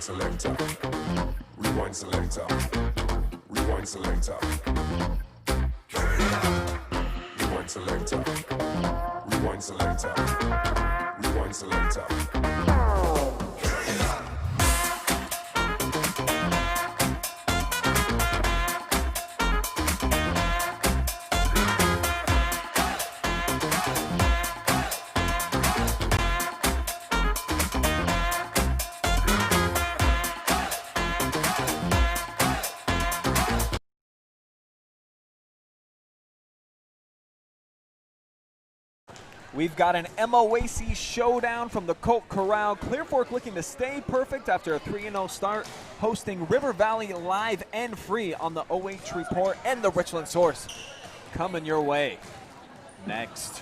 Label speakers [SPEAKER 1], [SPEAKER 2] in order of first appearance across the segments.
[SPEAKER 1] Rewind selector. Rewind selector. Rewind selector. Rewind selector. Rewind selector. Rewind selector.
[SPEAKER 2] We've got an MOAC showdown from the Colt Corral. Clear Fork looking to stay perfect after a 3-0 start, hosting River Valley live and free on the OH Report and the Richland Source. Coming your way next.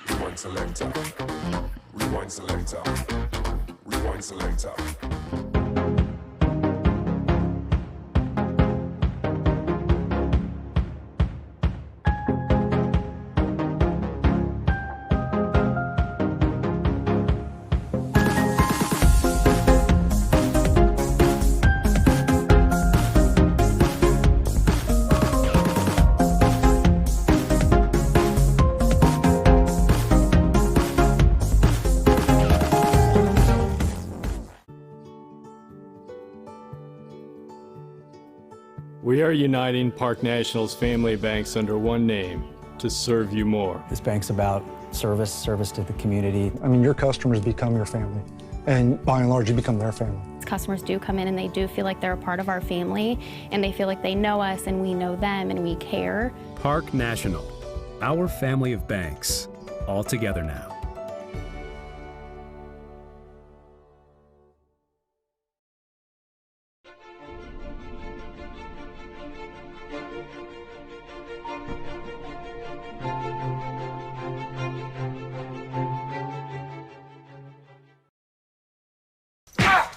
[SPEAKER 1] Rewind selector. Rewind selector. Rewind selector.
[SPEAKER 3] We are uniting Park National's family of banks under one name to serve you more.
[SPEAKER 4] This bank's about service to the community.
[SPEAKER 5] I mean, your customers become your family, and by and large, you become their family.
[SPEAKER 6] Customers do come in and they do feel like they're a part of our family, and they feel like they know us and we know them and we care.
[SPEAKER 7] Park National, our family of banks, all together now.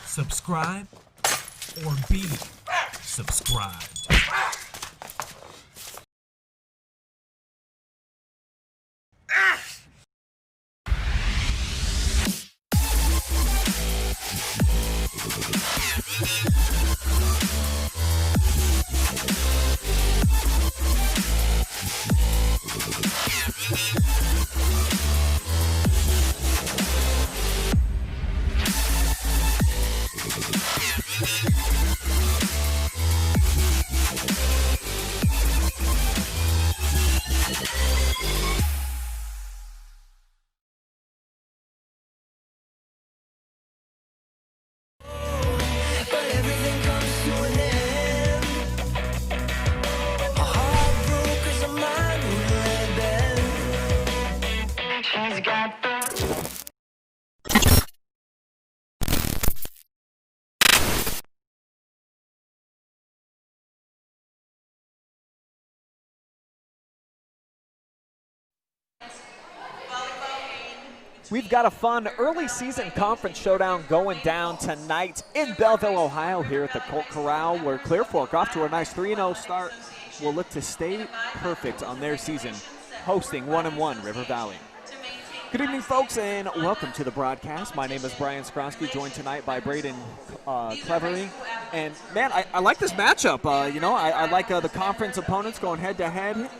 [SPEAKER 8] Subscribe or be subscribed.
[SPEAKER 2] We've got a fun early season conference showdown going down tonight in Belleville, Ohio, here at the Colt Corral, where Clear Fork, off to a nice 3-0 start, will look to stay perfect on their season, hosting 1-1 River Valley. Good evening, folks, and welcome to the broadcast. My name is Brian Skronsky, joined tonight by Braden Clevery. And, man, I like this matchup. I like the conference opponents going head-to-head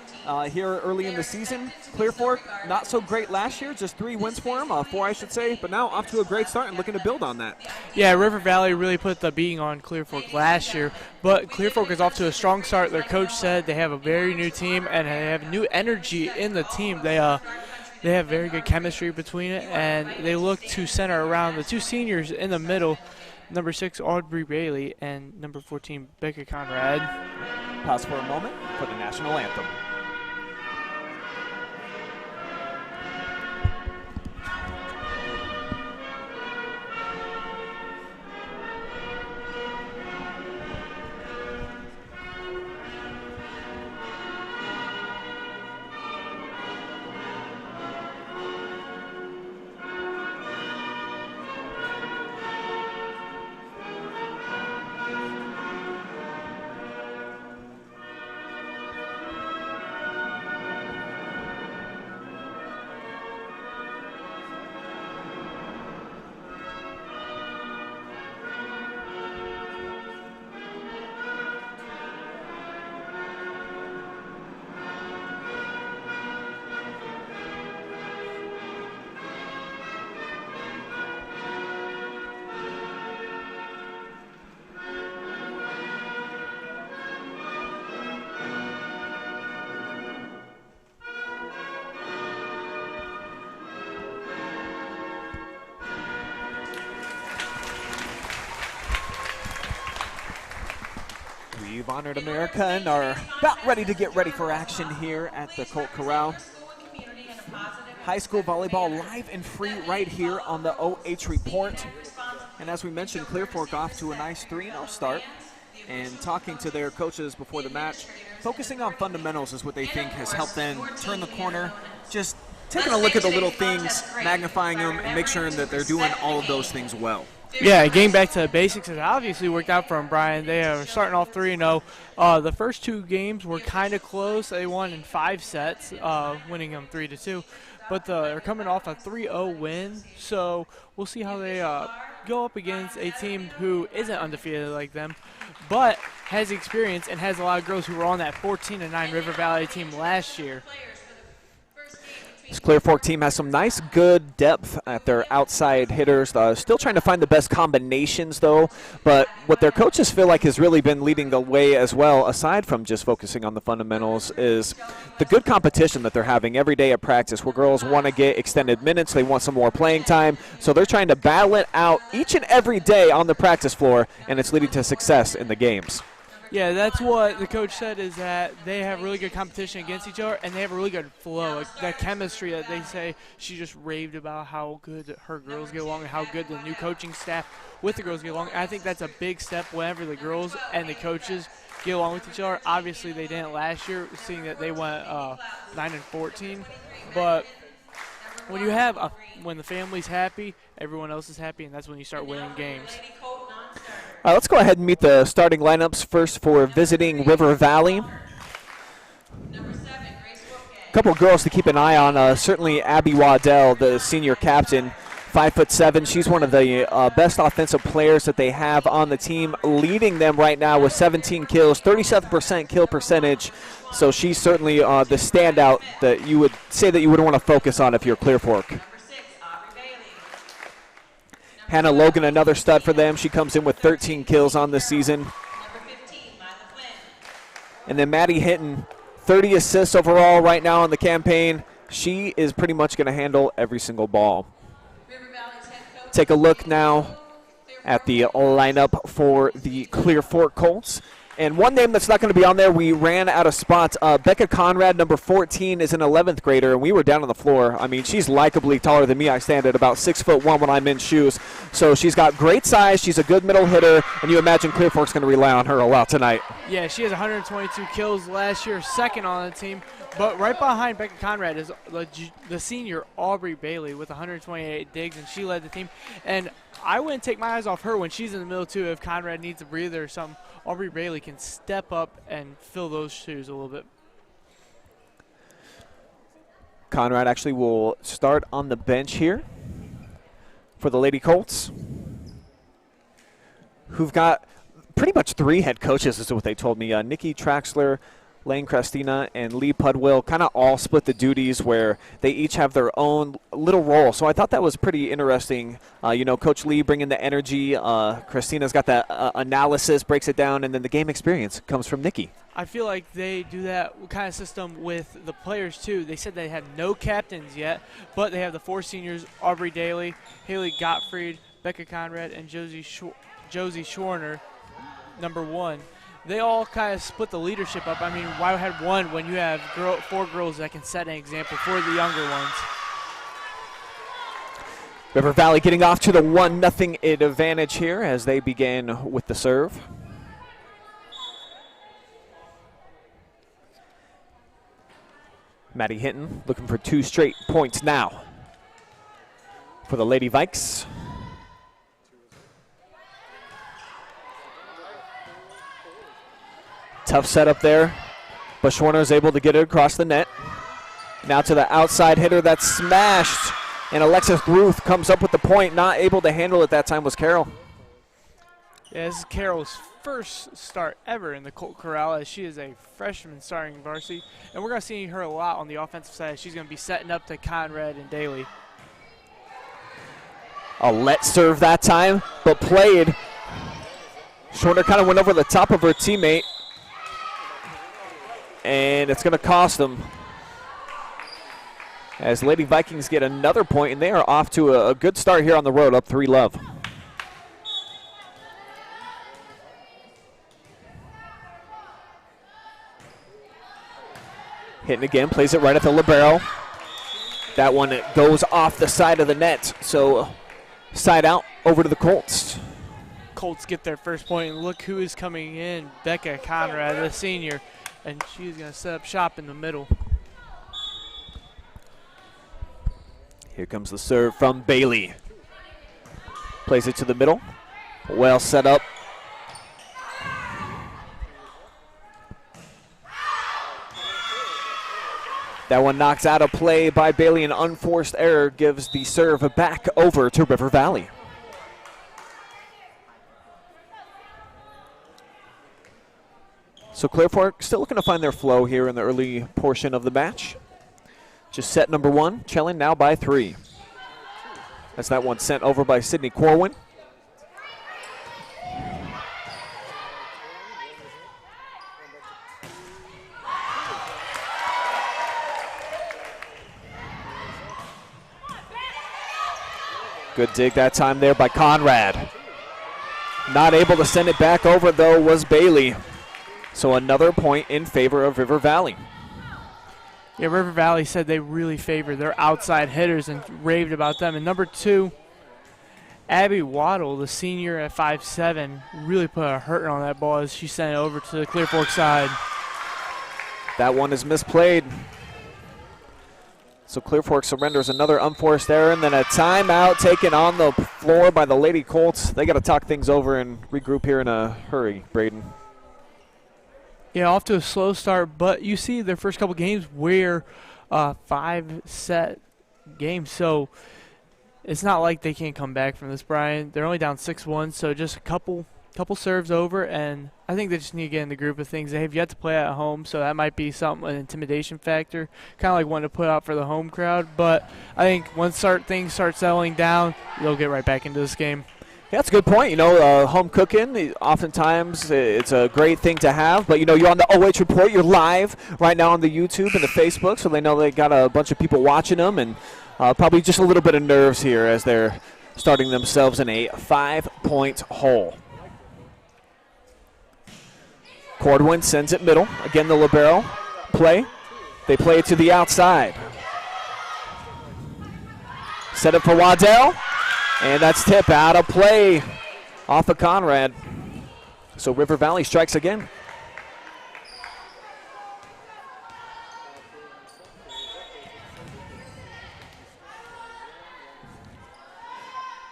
[SPEAKER 2] here early in the season. Clear Fork, not so great last year, just 3 wins for them, 4 I should say, but now off to a great start and looking to build on that.
[SPEAKER 9] Yeah, River Valley really put the beating on Clear Fork last year, but Clear Fork is off to a strong start. Their coach said they have a very new team and they have new energy in the team. They have very good chemistry between it, and they look to center around the 2 seniors in the middle, number 6 Audrey Bailey and number 14 Becca Conrad.
[SPEAKER 2] Pause for a moment for the national anthem. We've honored America and are about ready to get ready for action here at the Colt Corral. High school volleyball live and free right here on the OH Report. And as we mentioned, Clear Fork off to a nice 3-0 start. And talking to their coaches before the match, focusing on fundamentals is what they think has helped them turn the corner. Just taking a look at the little things, magnifying them, and make sure that they're doing all of those things well.
[SPEAKER 9] Yeah, getting back to the basics has obviously worked out for them, Brian. They are starting off 3-0. The first two games were kind of close. They won in 5 sets, winning them 3-2. But they're coming off a 3-0 win, so we'll see how they go up against a team who isn't undefeated like them, but has experience and has a lot of girls who were on that 14-9 River Valley team last year.
[SPEAKER 2] This Clear Fork team has some nice, good depth at their outside hitters. Still trying to find the best combinations, though. But what their coaches feel like has really been leading the way as well, aside from just focusing on the fundamentals, is the good competition that they're having every day at practice, where girls want to get extended minutes. They want some more playing time. So they're trying to battle it out each and every day on the practice floor, and it's leading to success in the games.
[SPEAKER 9] Yeah, that's what the coach said, is that they have really good competition against each other, and they have a really good flow. Like that chemistry that they say, she just raved about how good her girls get along and how good the new coaching staff with the girls get along. And I think that's a big step whenever the girls and the coaches get along with each other. Obviously, they didn't last year, seeing that they went 9-14. But when you have when the family's happy, everyone else is happy, and that's when you start winning games.
[SPEAKER 2] Let's go ahead and meet the starting lineups first for visiting River Valley. A couple of girls to keep an eye on. Certainly Abby Waddell, the senior captain, 5'7". She's one of the best offensive players that they have on the team, leading them right now with 17 kills, 37% kill percentage. So she's certainly the standout that you would say that you would want to focus on if you're Clear Fork. Hannah Logan, another stud for them. She comes in with 13 kills on the season. And then Maddie Hinton, 30 assists overall right now on the campaign. She is pretty much going to handle every single ball. Take a look now at the lineup for the Clear Fork Colts. And one name that's not going to be on there, we ran out of spots. Becca Conrad, number 14, is an 11th grader, and we were down on the floor. I mean, she's likably taller than me. I stand at about 6'1" when I'm in shoes. So she's got great size. She's a good middle hitter, and you imagine Clear Fork's going to rely on her a lot tonight.
[SPEAKER 9] Yeah, she has 122 kills last year, second on the team. But right behind Becca Conrad is the senior Aubrey Bailey with 128 digs, and she led the team. And I wouldn't take my eyes off her when she's in the middle, too. If Conrad needs a breather or something, Aubrey Bailey can step up and fill those shoes a little bit.
[SPEAKER 2] Conrad actually will start on the bench here for the Lady Colts, who've got pretty much 3 head coaches, is what they told me. Nikki Traxler, Lane Crestina, and Lee Pudwill kind of all split the duties where they each have their own little role. So I thought that was pretty interesting. Coach Lee bringing the energy. Christina's got that analysis, breaks it down, and then the game experience comes from Nikki.
[SPEAKER 9] I feel like they do that kind of system with the players, too. They said they have no captains yet, but they have the 4 seniors, Aubrey Daly, Haley Gottfried, Becca Conrad, and Josie Schwarner, number 1. They all kind of split the leadership up. I mean, why have one when you have 4 girls that can set an example for the younger ones?
[SPEAKER 2] River Valley getting off to the 1-0 advantage here as they begin with the serve. Maddie Hinton looking for 2 straight points now for the Lady Vikes. Tough setup there, but Schwarner is able to get it across the net. Now to the outside hitter that's smashed, and Alexis Ruth comes up with the point. Not able to handle it that time was Carol.
[SPEAKER 9] Yeah, this is Carol's first start ever in the Colt Corral, as she is a freshman starting varsity, and we're going to see her a lot on the offensive side. She's going to be setting up to Conrad and Daly.
[SPEAKER 2] A let serve that time, but played. Schwarner kind of went over the top of her teammate, and it's going to cost them as Lady Vikings get another point, and they are off to a good start here on the road, up 3-0. Hitting again, plays it right at the libero. That one goes off the side of the net, so side out over to the Colts.
[SPEAKER 9] Colts get their first point, and look who is coming in. Becca Conrad, the senior, and she's going to set up shop in the middle.
[SPEAKER 2] Here comes the serve from Bailey. Plays it to the middle. Well set up. That one knocks out of play by Bailey. An unforced error gives the serve back over to River Valley. So Clear Fork still looking to find their flow here in the early portion of the match. Just set number one, trailing now by 3. That's that one sent over by Sydney Corwin. Good dig that time there by Conrad. Not able to send it back over, though, was Bailey. So another point in favor of River Valley.
[SPEAKER 9] Yeah, River Valley said they really favor their outside hitters and raved about them. And number 2, Abby Waddle, the senior at 5'7", really put a hurt on that ball as she sent it over to the Clear Fork side.
[SPEAKER 2] That one is misplayed. So Clear Fork surrenders another unforced error, and then a timeout taken on the floor by the Lady Colts. They got to talk things over and regroup here in a hurry, Braden.
[SPEAKER 9] Yeah, off to a slow start, but you see their first couple games were 5-set games, so it's not like they can't come back from this, Brian. They're only down 6-1, so just a couple serves over, and I think they just need to get in the group of things. They have yet to play at home, so that might be an intimidation factor, kind of like one to put out for the home crowd. But I think once things start settling down, they'll get right back into this game.
[SPEAKER 2] Yeah, that's a good point. You know, home cooking, oftentimes it's a great thing to have. But, you know, you're on the OH Report. You're live right now on the YouTube and the Facebook, so they know they got a bunch of people watching them, and probably just a little bit of nerves here as they're starting themselves in a 5-point hole. Cordwin sends it middle. Again, the libero play. They play it to the outside. Set it for Waddell. And that's tip out of play off of Conrad. So River Valley strikes again.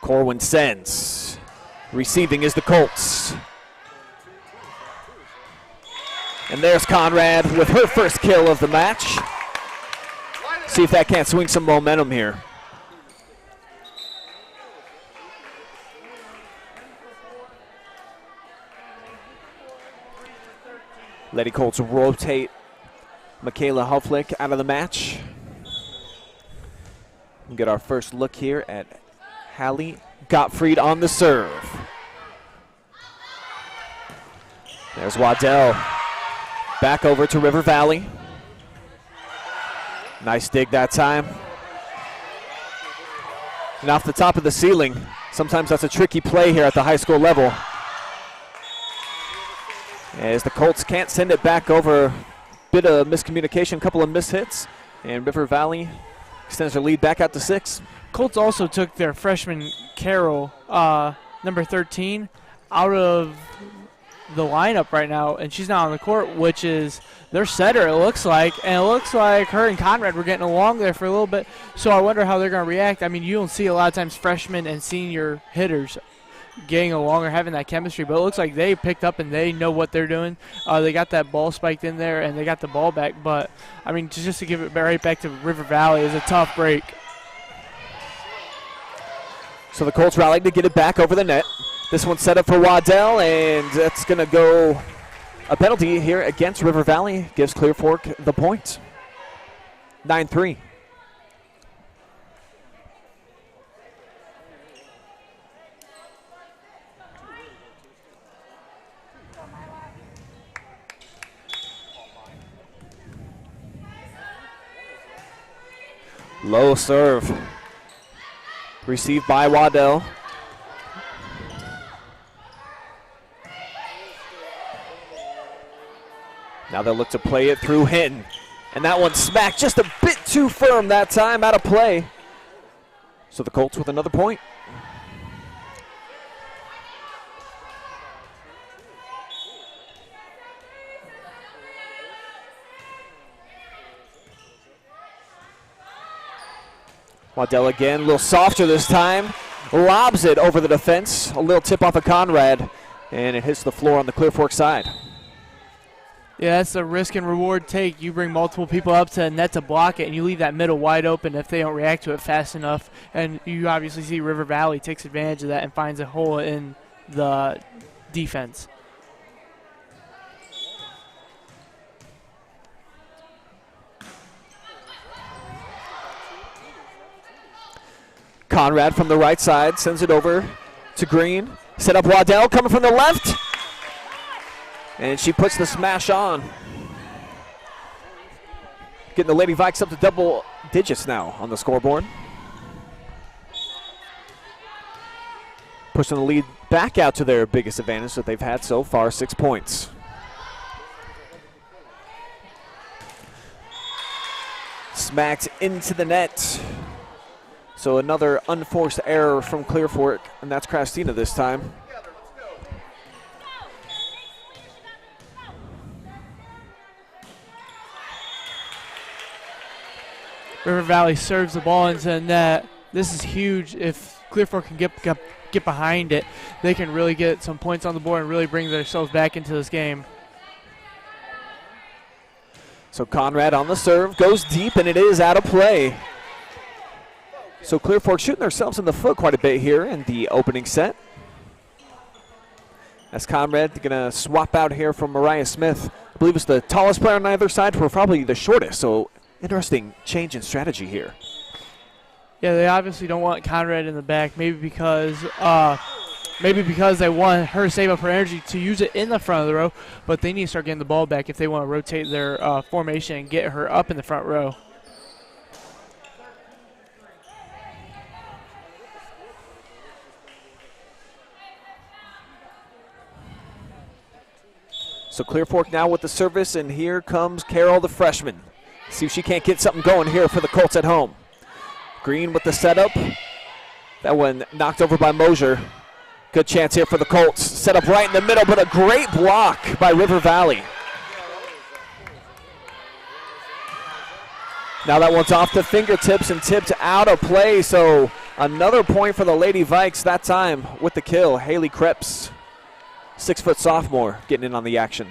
[SPEAKER 2] Corwin sends. Receiving is the Colts. And there's Conrad with her first kill of the match. See if that can't swing some momentum here. Lady Colts rotate Michaela Hufflick out of the match. We'll get our first look here at Hallie Gottfried on the serve. There's Waddell. Back over to River Valley. Nice dig that time. And off the top of the ceiling. Sometimes that's a tricky play here at the high school level. As the Colts can't send it back over. Bit of miscommunication, couple of mishits. And River Valley extends their lead back out to 6.
[SPEAKER 9] Colts also took their freshman Carol, number 13, out of the lineup right now, and she's not on the court, which is their setter, it looks like. And it looks like her and Conrad were getting along there for a little bit, so I wonder how they're going to react. I mean, you don't see a lot of times freshmen and senior hitters getting along or having that chemistry, but it looks like they picked up and they know what they're doing. They got that ball spiked in there, and they got the ball back. But, I mean, just to give it right back to River Valley is a tough break.
[SPEAKER 2] So the Colts rallied to get it back over the net. This one's set up for Waddell, and that's going to go a penalty here against River Valley. Gives Clear Fork the point. 9-3. Low serve. Received by Waddell. Now they'll look to play it through Hinton. And that one smacked just a bit too firm that time, out of play. So the Colts with another point. Waddell again, a little softer this time. Lobs it over the defense. A little tip off of Conrad, and it hits the floor on the Clear Fork side.
[SPEAKER 9] Yeah, that's a risk and reward take. You bring multiple people up to the net to block it, and you leave that middle wide open if they don't react to it fast enough. And you obviously see River Valley takes advantage of that and finds a hole in the defense.
[SPEAKER 2] Conrad from the right side sends it over to Green. Set up Waddell coming from the left. And she puts the smash on. Getting the Lady Vikes up to double digits now on the scoreboard. Pushing the lead back out to their biggest advantage that they've had so far, 6 points. Smacked into the net. So another unforced error from Clear Fork, and that's Krastina this time.
[SPEAKER 9] River Valley serves the ball into the net. This is huge. If Clear Fork can get behind it, they can really get some points on the board and really bring themselves back into this game.
[SPEAKER 2] So Conrad on the serve, goes deep, and it is out of play. So Clear Fork shooting themselves in the foot quite a bit here in the opening set. As Conrad going to swap out here from Mariah Smith. I believe it's the tallest player on either side for probably the shortest. So interesting change in strategy here.
[SPEAKER 9] Yeah, they obviously don't want Conrad in the back, maybe because they want her to save up her energy to use it in the front of the row, but they need to start getting the ball back if they want to rotate their formation and get her up in the front row.
[SPEAKER 2] So Clear Fork now with the service, and here comes Carol, the freshman. See if she can't get something going here for the Colts at home. Green with the setup. That one knocked over by Mosier. Good chance here for the Colts. Set up right in the middle, but a great block by River Valley. Now that one's off the fingertips and tipped out of play, so another point for the Lady Vikes that time with the kill. Haley Krebs, 6-foot sophomore, getting in on the action.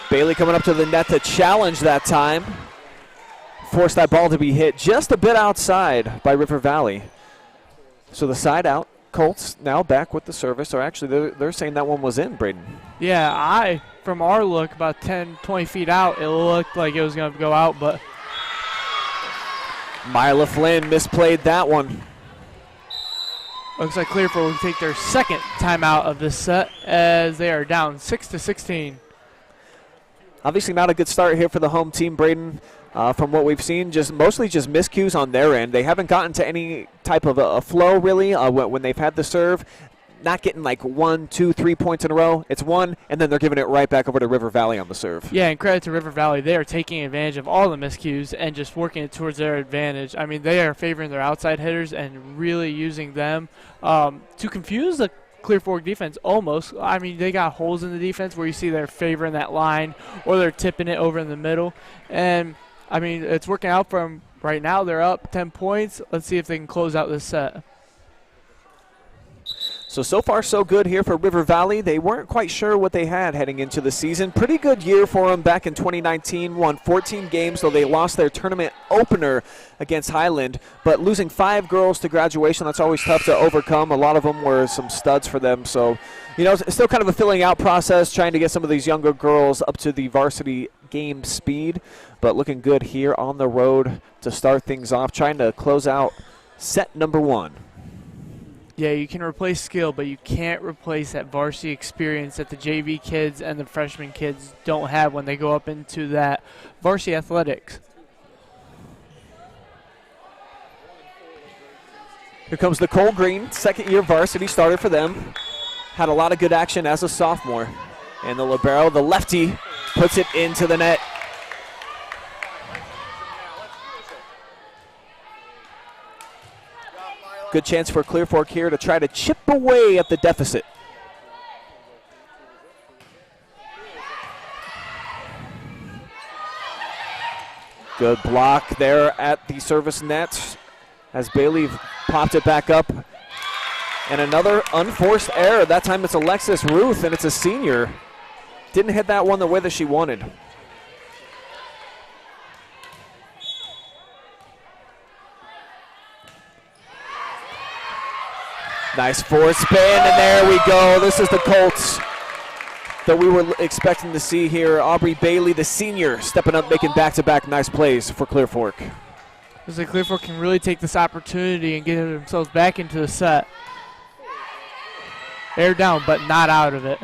[SPEAKER 2] Bailey coming up to the net to challenge that time. Forced that ball to be hit just a bit outside by River Valley. So the side out. Colts now back with the service, or actually they're saying that one was in, Braden.
[SPEAKER 9] Yeah, from our look, about 10, 20 feet out, it looked like it was going to go out, but
[SPEAKER 2] Myla Flynn misplayed that one.
[SPEAKER 9] Looks like Clear Fork will take their second timeout of this set as they are down 6-16.
[SPEAKER 2] Obviously not a good start here for the home team, Braden. From what we've seen, mostly just miscues on their end. They haven't gotten to any type of a flow, really, when they've had the serve. Not getting like 1, 2, 3 points in a row. It's one, and then they're giving it right back over to River Valley on the serve.
[SPEAKER 9] Yeah, and credit to River Valley. They are taking advantage of all the miscues and just working it towards their advantage. I mean, they are favoring their outside hitters and really using them to confuse the Clear Fork defense almost. I mean, they got holes in the defense where you see they're favoring that line or they're tipping it over in the middle. And I mean, it's working out for them right now. They're up 10 points. Let's see if they can close out this set.
[SPEAKER 2] So far, so good here for River Valley. They weren't quite sure what they had heading into the season. Pretty good year for them back in 2019. Won 14 games, though they lost their tournament opener against Highland. But losing 5 girls to graduation, that's always tough to overcome. A lot of them were some studs for them. So, you know, it's still kind of a filling out process, trying to get some of these younger girls up to the varsity game speed. But looking good here on the road to start things off, trying to close out set number 1.
[SPEAKER 9] Yeah, you can replace skill, but you can't replace that varsity experience that the JV kids and the freshman kids don't have when they go up into that varsity athletics.
[SPEAKER 2] Here comes Nicole Green, second-year varsity starter for them. Had a lot of good action as a sophomore. And the libero, the lefty, puts it into the net. Good chance for Clear Fork here to try to chip away at the deficit. Good block there at the service net as Bailey popped it back up. And another unforced error. That time it's Alexis Ruth, and it's a senior. Didn't hit that one the way that she wanted. Nice forward spin, and there we go. This is the Colts that we were expecting to see here. Aubrey Bailey, the senior, stepping up, making back-to-back nice plays for Clear Fork.
[SPEAKER 9] Looks like Clear Fork can really take this opportunity and get themselves back into the set. Air down, but not out of it.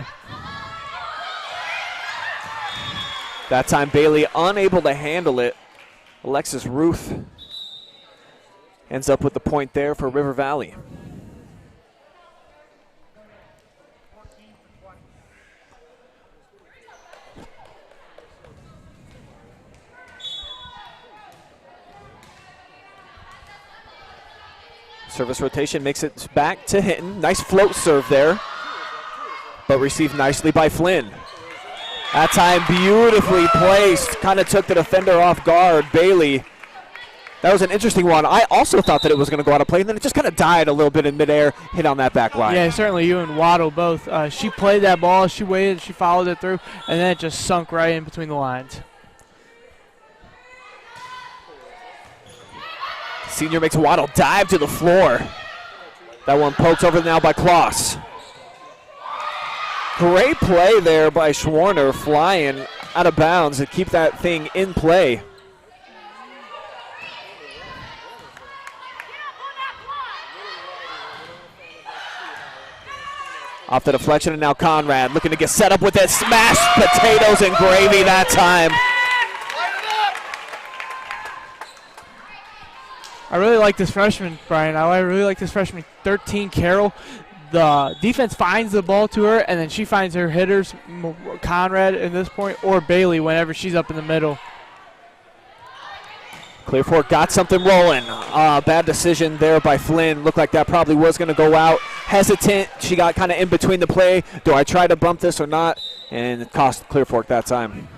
[SPEAKER 2] That time Bailey unable to handle it. Alexis Ruth ends up with the point there for River Valley. Service rotation makes it back to Hinton. Nice float serve there, but received nicely by Flynn. That time beautifully placed, kind of took the defender off guard. Bailey, that was an interesting one. I also thought that it was going to go out of play, and then it just kind of died a little bit in midair, hit on that back line.
[SPEAKER 9] Yeah, certainly you and Waddle both. She played that ball, she waited, she followed it through, and then it just sunk right in between the lines.
[SPEAKER 2] Senior makes Waddle dive to the floor. That one poked over now by Kloss. Great play there by Schwarner, flying out of bounds to keep that thing in play. Off the deflection, and now Conrad looking to get set up with it. Smashed potatoes and gravy that time.
[SPEAKER 9] I really like this freshman, Brian. I really like this freshman, 13, Carroll. The defense finds the ball to her, and then she finds her hitters, Conrad at this point, or Bailey whenever she's up in the middle.
[SPEAKER 2] Clear Fork got something rolling. Bad decision there by Flynn. Looked like that probably was going to go out. Hesitant. She got kind of in between the play. Do I try to bump this or not? And it cost Clear Fork that time.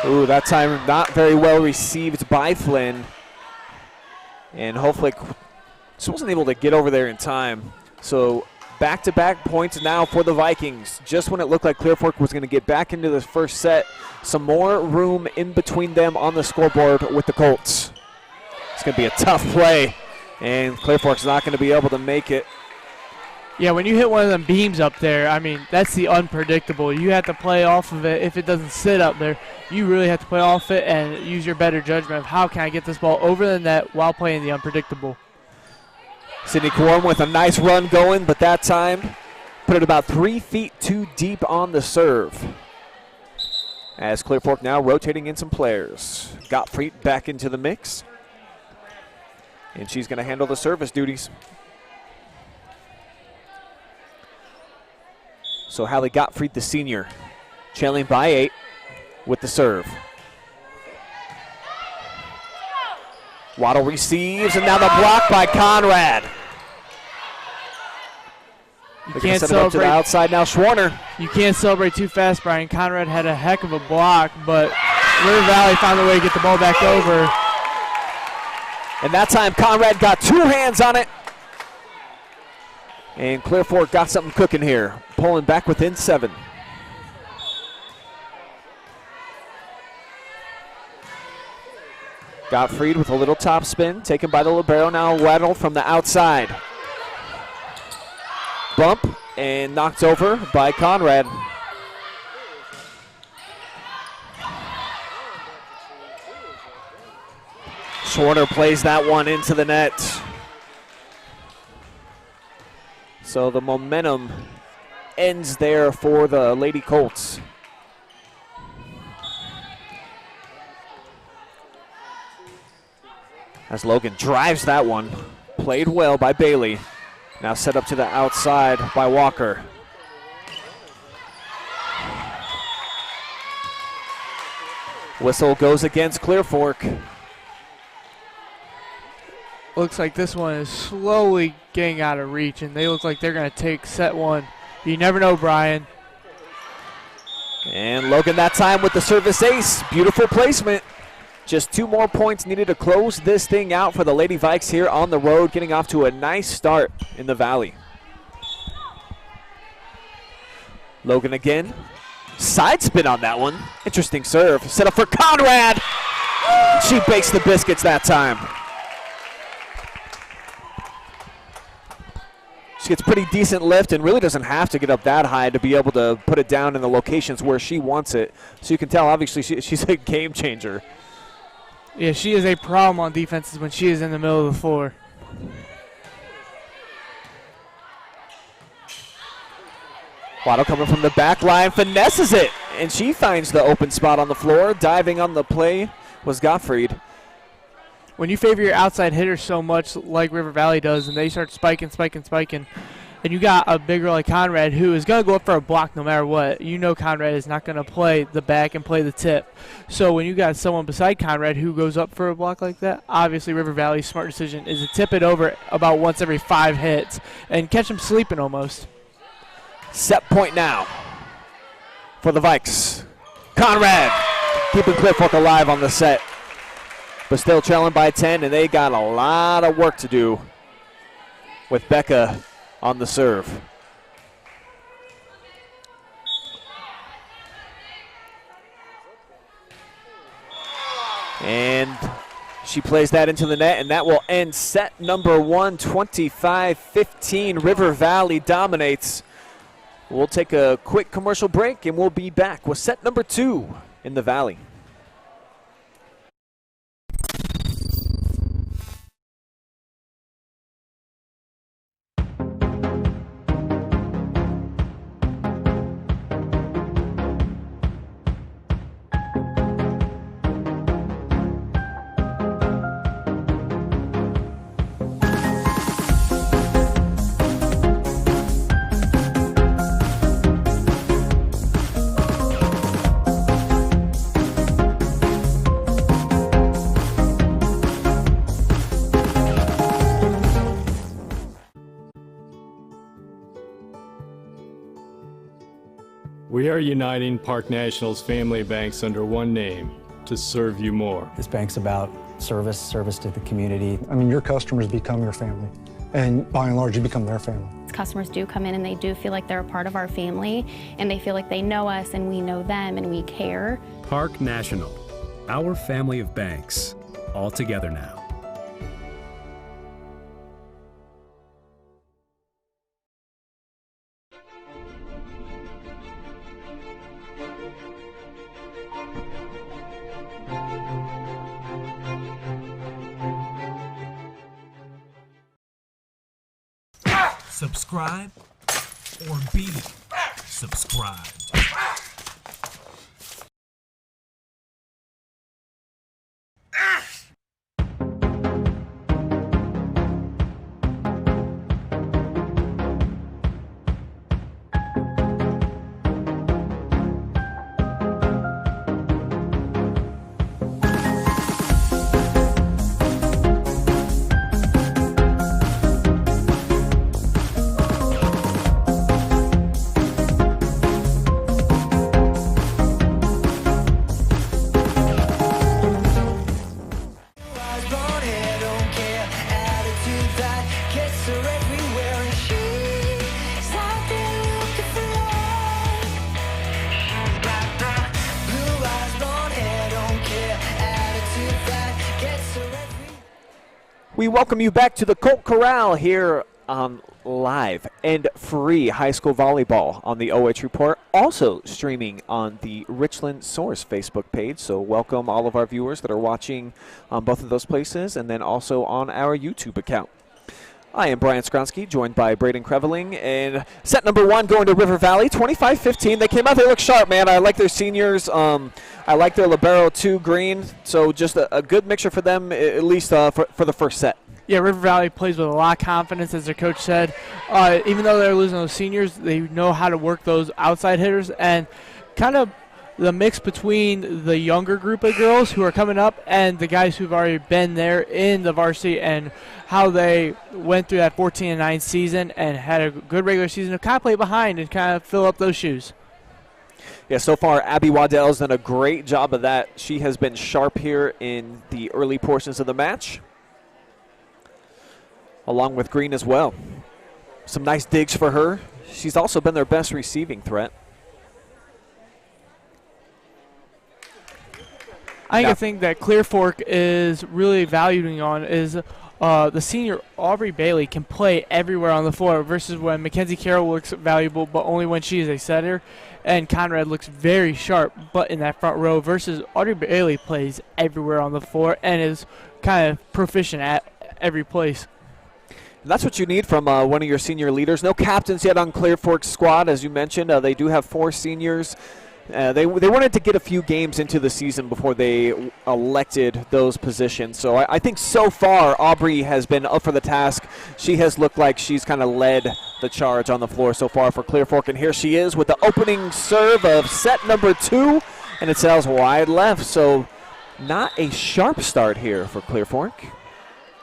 [SPEAKER 2] Ooh, that time not very well received by Flynn. And hopefully just wasn't able to get over there in time. So back-to-back points now for the Vikings. Just when it looked like Clear Fork was going to get back into the first set, some more room in between them on the scoreboard with the Colts. It's going to be a tough play, and Clear Fork's not going to be able to make it.
[SPEAKER 9] Yeah, when you hit one of them beams up there, I mean, that's the unpredictable. You have to play off of it. If it doesn't sit up there, you really have to play off it and use your better judgment of how can I get this ball over the net while playing the unpredictable.
[SPEAKER 2] Sydney Quorum with a nice run going, but that time put it about 3 feet too deep on the serve. As Clear Fork now rotating in some players. Gottfried back into the mix. And she's going to handle the service duties. So Hallie Gottfried, the senior, trailing by 8 with the serve. Waddle receives, and now the block by Conrad.
[SPEAKER 9] You can't
[SPEAKER 2] set it up to the outside now, Schwarner.
[SPEAKER 9] You can't celebrate too fast, Brian. Conrad had a heck of a block, but River Valley found a way to get the ball back over.
[SPEAKER 2] And that time Conrad got 2 hands on it. And Clear Fork got something cooking here, pulling back within 7. Gottfried with a little top spin, taken by the libero, now Waddle from the outside. bump and knocked over by Conrad. Schwarter plays that one into the net. So the momentum ends there for the Lady Colts. As Logan drives that one. Played well by Bailey. Now set up to the outside by Walker. Whistle goes against Clear Fork.
[SPEAKER 9] Looks like this one is slowly getting out of reach, and they look like they're going to take set one. You never know, Brian.
[SPEAKER 2] And Logan that time with the service ace. Beautiful placement. Just 2 more points needed to close this thing out for the Lady Vikes here on the road, getting off to a nice start in the Valley. Logan again. Side spin on that one. Interesting serve. Set up for Conrad. She bakes the biscuits that time. She gets pretty decent lift and really doesn't have to get up that high to be able to put it down in the locations where she wants it. So you can tell, obviously, she's a game changer.
[SPEAKER 9] Yeah, she is a problem on defenses when she is in the middle of the floor.
[SPEAKER 2] Waddle coming from the back line, finesses it, and she finds the open spot on the floor. Diving on the play was Gottfried.
[SPEAKER 9] When you favor your outside hitters so much like River Valley does, and they start spiking, and you got a big girl like Conrad who is going to go up for a block no matter what, you know Conrad is not going to play the back and play the tip. So when you got someone beside Conrad who goes up for a block like that, obviously River Valley's smart decision is to tip it over about once every 5 hits and catch them sleeping almost.
[SPEAKER 2] Set point now for the Vikes. Conrad keeping Clear Fork alive on the set, but still trailing by 10, and they got a lot of work to do with Becca on the serve. And she plays that into the net, and that will end set number 1, 25-15. River Valley dominates. We'll take a quick commercial break, and we'll be back with set number 2 in the Valley.
[SPEAKER 3] We are uniting Park National's family banks under one name to serve you more.
[SPEAKER 4] This bank's about service to the community.
[SPEAKER 5] I mean, your customers become your family, and by and large, you become their family.
[SPEAKER 6] Customers do come in and they do feel like they're a part of our family, and they feel like they know us and we know them and we care.
[SPEAKER 7] Park National, our family of banks, all together now.
[SPEAKER 8] Subscribe or be subscribed.
[SPEAKER 2] We welcome you back to the Colt Corral here on live and free high school volleyball on the OH Report, also streaming on the Richland Source Facebook page. So welcome all of our viewers that are watching on both of those places, and then also on our YouTube account. I am Brian Skronsky, joined by Braden Creveling, and set number 1 going to River Valley, 25-15. They came out, they look sharp, man. I like their seniors. I like their libero, too, Green. So just a good mixture for them, at least for the first set.
[SPEAKER 9] Yeah, River Valley plays with a lot of confidence, as their coach said. Even though they're losing those seniors, they know how to work those outside hitters, and kind of the mix between the younger group of girls who are coming up and the guys who've already been there in the varsity, and how they went through that 14-9 season and had a good regular season to kind of play behind and kind of fill up those shoes.
[SPEAKER 2] Yeah, so far Abby Waddell's done a great job of that. She has been sharp here in the early portions of the match, along with Green as well. Some nice digs for her. She's also been their best receiving threat.
[SPEAKER 9] I think that Clear Fork is really valuing on is the senior Aubrey Bailey can play everywhere on the floor, versus when Mackenzie Carroll looks valuable, but only when she is a setter, and Conrad looks very sharp, but in that front row, versus Aubrey Bailey plays everywhere on the floor and is kind of proficient at every place.
[SPEAKER 2] And that's what you need from one of your senior leaders. No captains yet on Clear Fork's squad, as you mentioned. They do have 4 seniors. They wanted to get a few games into the season before they elected those positions. So I think so far Aubrey has been up for the task. She has looked like she's kind of led the charge on the floor so far for Clear Fork. And here she is with the opening serve of set number 2. And it sails wide left. So not a sharp start here for Clear Fork.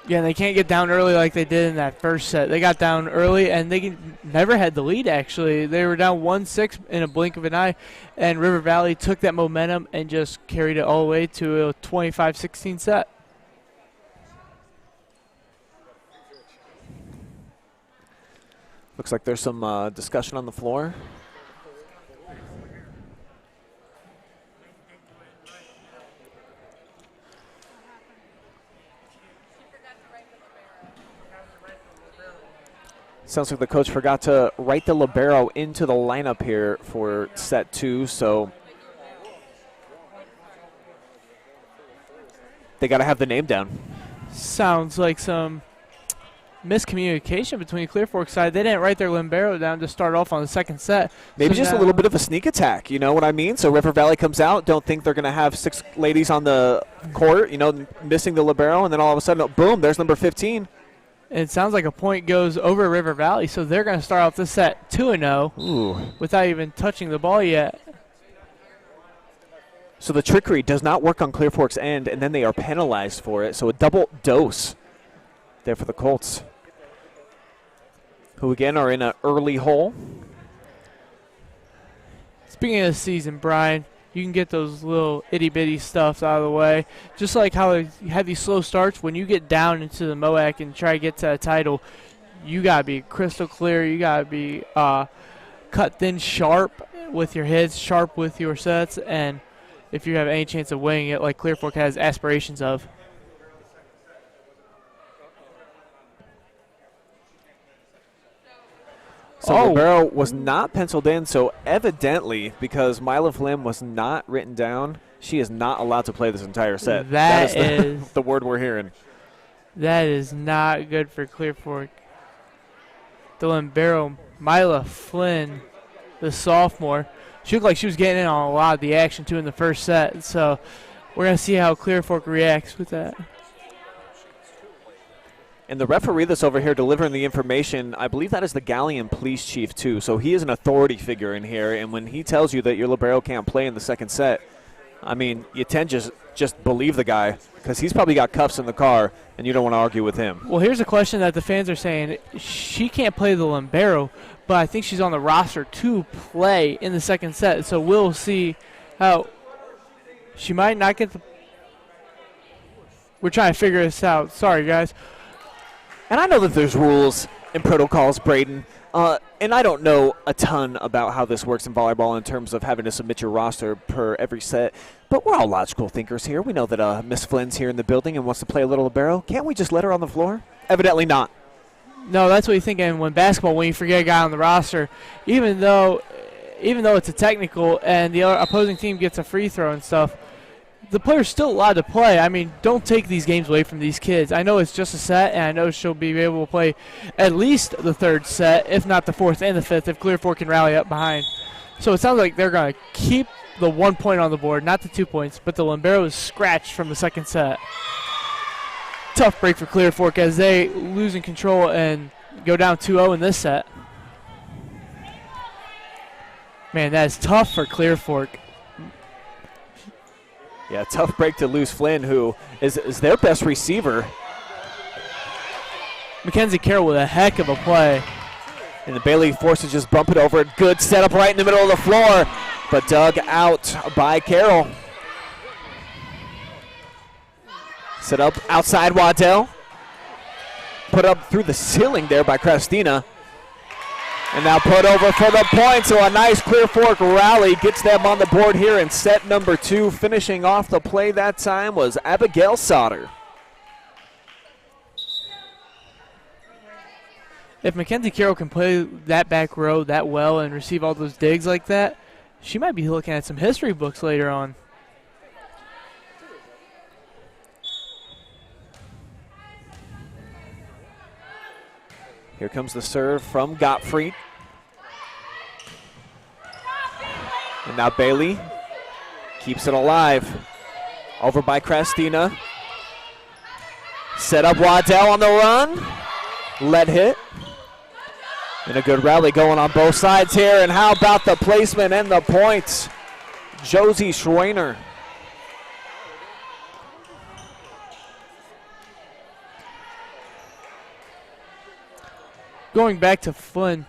[SPEAKER 9] Yeah, and they can't get down early like they did in that first set. They got down early, and they never had the lead, actually. They were down 1-6 in a blink of an eye, and River Valley took that momentum and just carried it all the way to a 25-16 set.
[SPEAKER 2] Looks like there's some discussion on the floor. Sounds like the coach forgot to write the libero into the lineup here for set 2, so they got to have the name down.
[SPEAKER 9] Sounds like some miscommunication between Clear Fork side. They didn't write their libero down to start off on the second set.
[SPEAKER 2] Maybe so just a little bit of a sneak attack, you know what I mean? So River Valley comes out, don't think they're going to have 6 ladies on the court, you know, missing the libero, and then all of a sudden, boom, there's number 15.
[SPEAKER 9] It sounds like a point goes over River Valley, so they're going to start off this set 2-0 without even touching the ball yet.
[SPEAKER 2] So the trickery does not work on Clear Fork's end, and then they are penalized for it. So a double dose there for the Colts, who again are in an early hole.
[SPEAKER 9] Speaking of the season, Brian, you can get those little itty-bitty stuffs out of the way. Just like how you have these slow starts, when you get down into the MOAC and try to get to a title, you got to be crystal clear. You got to be cut thin sharp with your hits, sharp with your sets, and if you have any chance of winning it like Clear Fork has aspirations of.
[SPEAKER 2] So libero was not penciled in, so evidently, because Mila Flynn was not written down, she is not allowed to play this entire set.
[SPEAKER 9] That is
[SPEAKER 2] the word we're hearing.
[SPEAKER 9] That is not good for Clear Fork. The libero, Mila Flynn, the sophomore, she looked like she was getting in on a lot of the action, too, in the first set. So we're going to see how Clear Fork reacts with that.
[SPEAKER 2] And the referee that's over here delivering the information, I believe that is the Galleon police chief, too. So he is an authority figure in here. And when he tells you that your libero can't play in the second set, I mean, you tend to just believe the guy because he's probably got cuffs in the car, and you don't want to argue with him.
[SPEAKER 9] Well, here's a question that the fans are saying. She can't play the libero, but I think she's on the roster to play in the second set. So we'll see how she might not get the – we're trying to figure this out. Sorry, guys.
[SPEAKER 2] And I know that there's rules and protocols, Braden, and I don't know a ton about how this works in volleyball in terms of having to submit your roster per every set, but we're all logical thinkers here. We know that Miss Flynn's here in the building and wants to play a little libero. Can't we just let her on the floor? Evidently not.
[SPEAKER 9] No, that's what you think. And when basketball, when you forget a guy on the roster, even though it's a technical and the opposing team gets a free throw and stuff, the player's still allowed to play. I mean, don't take these games away from these kids. I know it's just a set, and I know she'll be able to play at least the third set, if not the fourth and the fifth, if Clear Fork can rally up behind. So it sounds like they're going to keep the 1 point on the board, not the 2 points, but the libero is scratched from the second set. Tough break for Clear Fork as they lose in control and go down 2-0 in this set. Man, that is tough for Clear Fork.
[SPEAKER 2] Yeah, tough break to lose Flynn, who is their best receiver.
[SPEAKER 9] Mackenzie Carroll with a heck of a play.
[SPEAKER 2] And the Bailey forced to just bump it over. Good setup right in the middle of the floor, but dug out by Carroll. Set up outside Waddell. Put up through the ceiling there by Christina. And now put over for the point, so a nice Clear Fork rally gets them on the board here in set number 2. Finishing off the play that time was Abigail Sauter.
[SPEAKER 9] If Mackenzie Carroll can play that back row that well and receive all those digs like that, she might be looking at some history books later on.
[SPEAKER 2] Here comes the serve from Gottfried. And now Bailey keeps it alive. Over by Christina. Set up Waddell on the run. Lead hit. And a good rally going on both sides here. And how about the placement and the points? Josie Schreiner.
[SPEAKER 9] Going back to Flynn.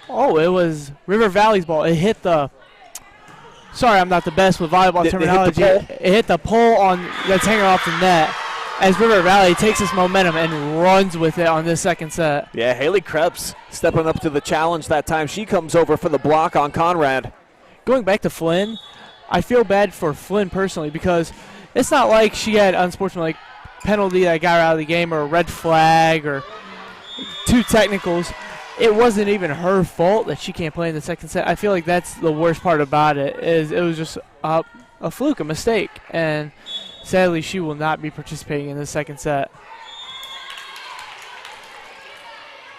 [SPEAKER 9] Oh, it was River Valley's ball. It hit the... Sorry, I'm not the best with volleyball terminology. It hit the pole on that's hanging off the net as River Valley takes its momentum and runs with it on this second set.
[SPEAKER 2] Yeah, Haley Krebs stepping up to the challenge that time. She comes over for the block on Conrad.
[SPEAKER 9] Going back to Flynn, I feel bad for Flynn personally because it's not like she had unsportsmanlike penalty that got her out of the game or a red flag or 2 technicals. It wasn't even her fault that she can't play in the second set. I feel like that's the worst part about it, is it was just a fluke, a mistake, and sadly she will not be participating in the second set.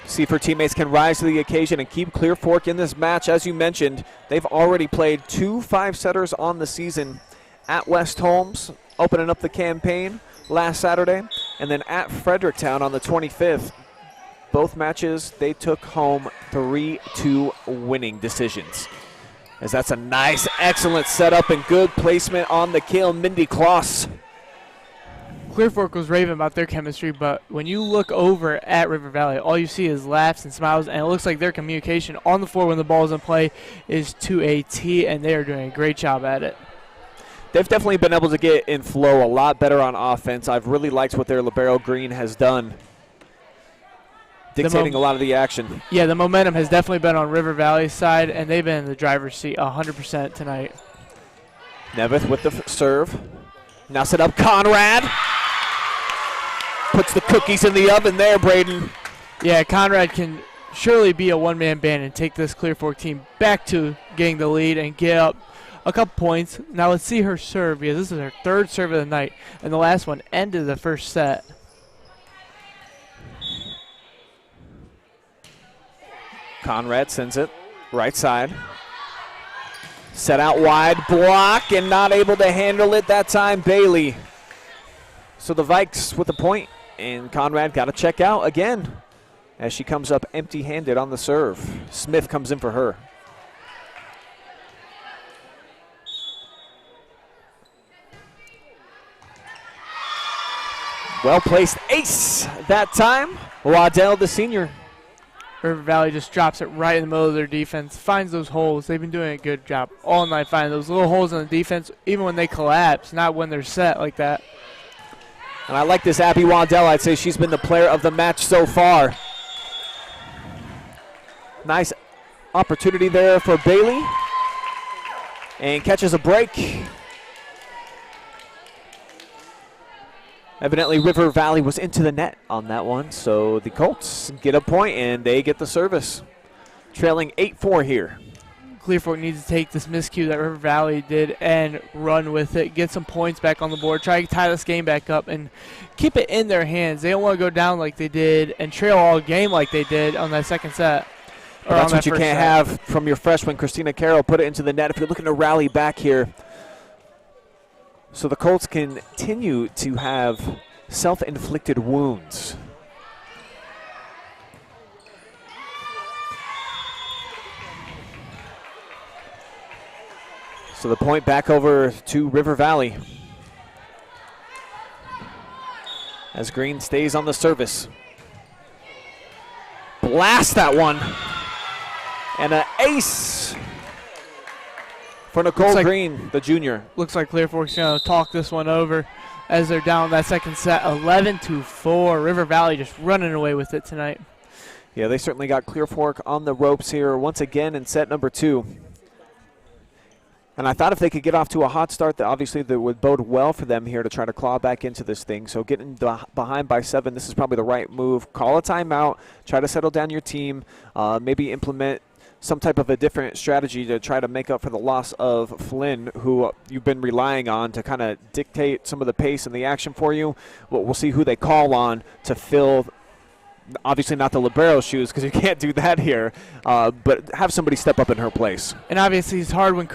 [SPEAKER 2] See if her teammates can rise to the occasion and keep Clear Fork in this match. As you mentioned, they've already played 2 5-setters on the season at West Holmes, opening up the campaign last Saturday, and then at Fredericktown on the 25th. Both matches, they took home 3-2 winning decisions. As that's a nice, excellent setup and good placement on the kill, Mindy Kloss.
[SPEAKER 9] Clear Fork was raving about their chemistry, but when you look over at River Valley, all you see is laughs and smiles, and it looks like their communication on the floor when the ball is in play is to a T, and they are doing a great job at it.
[SPEAKER 2] They've definitely been able to get in flow a lot better on offense. I've really liked what their libero Green has done, dictating a lot of the action.
[SPEAKER 9] Yeah, the momentum has definitely been on River Valley's side, and they've been in the driver's seat 100% tonight.
[SPEAKER 2] Neveth with the serve. Now set up Conrad. Puts the cookies in the oven there, Braden.
[SPEAKER 9] Yeah, Conrad can surely be a one-man band and take this Clear Fork team back to getting the lead and get up a couple points. Now let's see her serve, because this is her 3rd serve of the night, and the last one ended the first set.
[SPEAKER 2] Conrad sends it right side. Set out wide, block, and not able to handle it that time, Bailey. So the Vikes with the point, and Conrad got to check out again as she comes up empty-handed on the serve. Smith comes in for her. Well-placed ace that time. Waddell, the senior.
[SPEAKER 9] River Valley just drops it right in the middle of their defense, finds those holes. They've been doing a good job all night finding those little holes in the defense, even when they collapse, not when they're set like that.
[SPEAKER 2] And I like this Abby Waddell. I'd say she's been the player of the match so far. Nice opportunity there for Bailey. And catches a break. Evidently, River Valley was into the net on that one, so the Colts get a point and they get the service. Trailing 8-4 here.
[SPEAKER 9] Clear Fork needs to take this miscue that River Valley did and run with it, get some points back on the board, try to tie this game back up, and keep it in their hands. They don't want to go down like they did and trail all game like they did on that second set.
[SPEAKER 2] Well, that's what you can't have from your freshman, Christina Carroll. Put it into the net if you're looking to rally back here. So the Colts continue to have self-inflicted wounds. So the point back over to River Valley as Green stays on the service. Blast that one. And an ace for Nicole Green, the junior.
[SPEAKER 9] Looks like Clear Fork's going to talk this one over as they're down that second set, 11-4. River Valley just running away with it tonight.
[SPEAKER 2] Yeah, they certainly got Clear Fork on the ropes here once again in set number 2. And I thought if they could get off to a hot start, that obviously that would bode well for them here to try to claw back into this thing. So getting behind by 7, this is probably the right move. Call a timeout, try to settle down your team, maybe implement some type of a different strategy to try to make up for the loss of Flynn, who you've been relying on to kind of dictate some of the pace and the action for you. We'll see who they call on to fill, obviously not the libero shoes because you can't do that here, but have somebody step up in her place.
[SPEAKER 9] And obviously it's hard when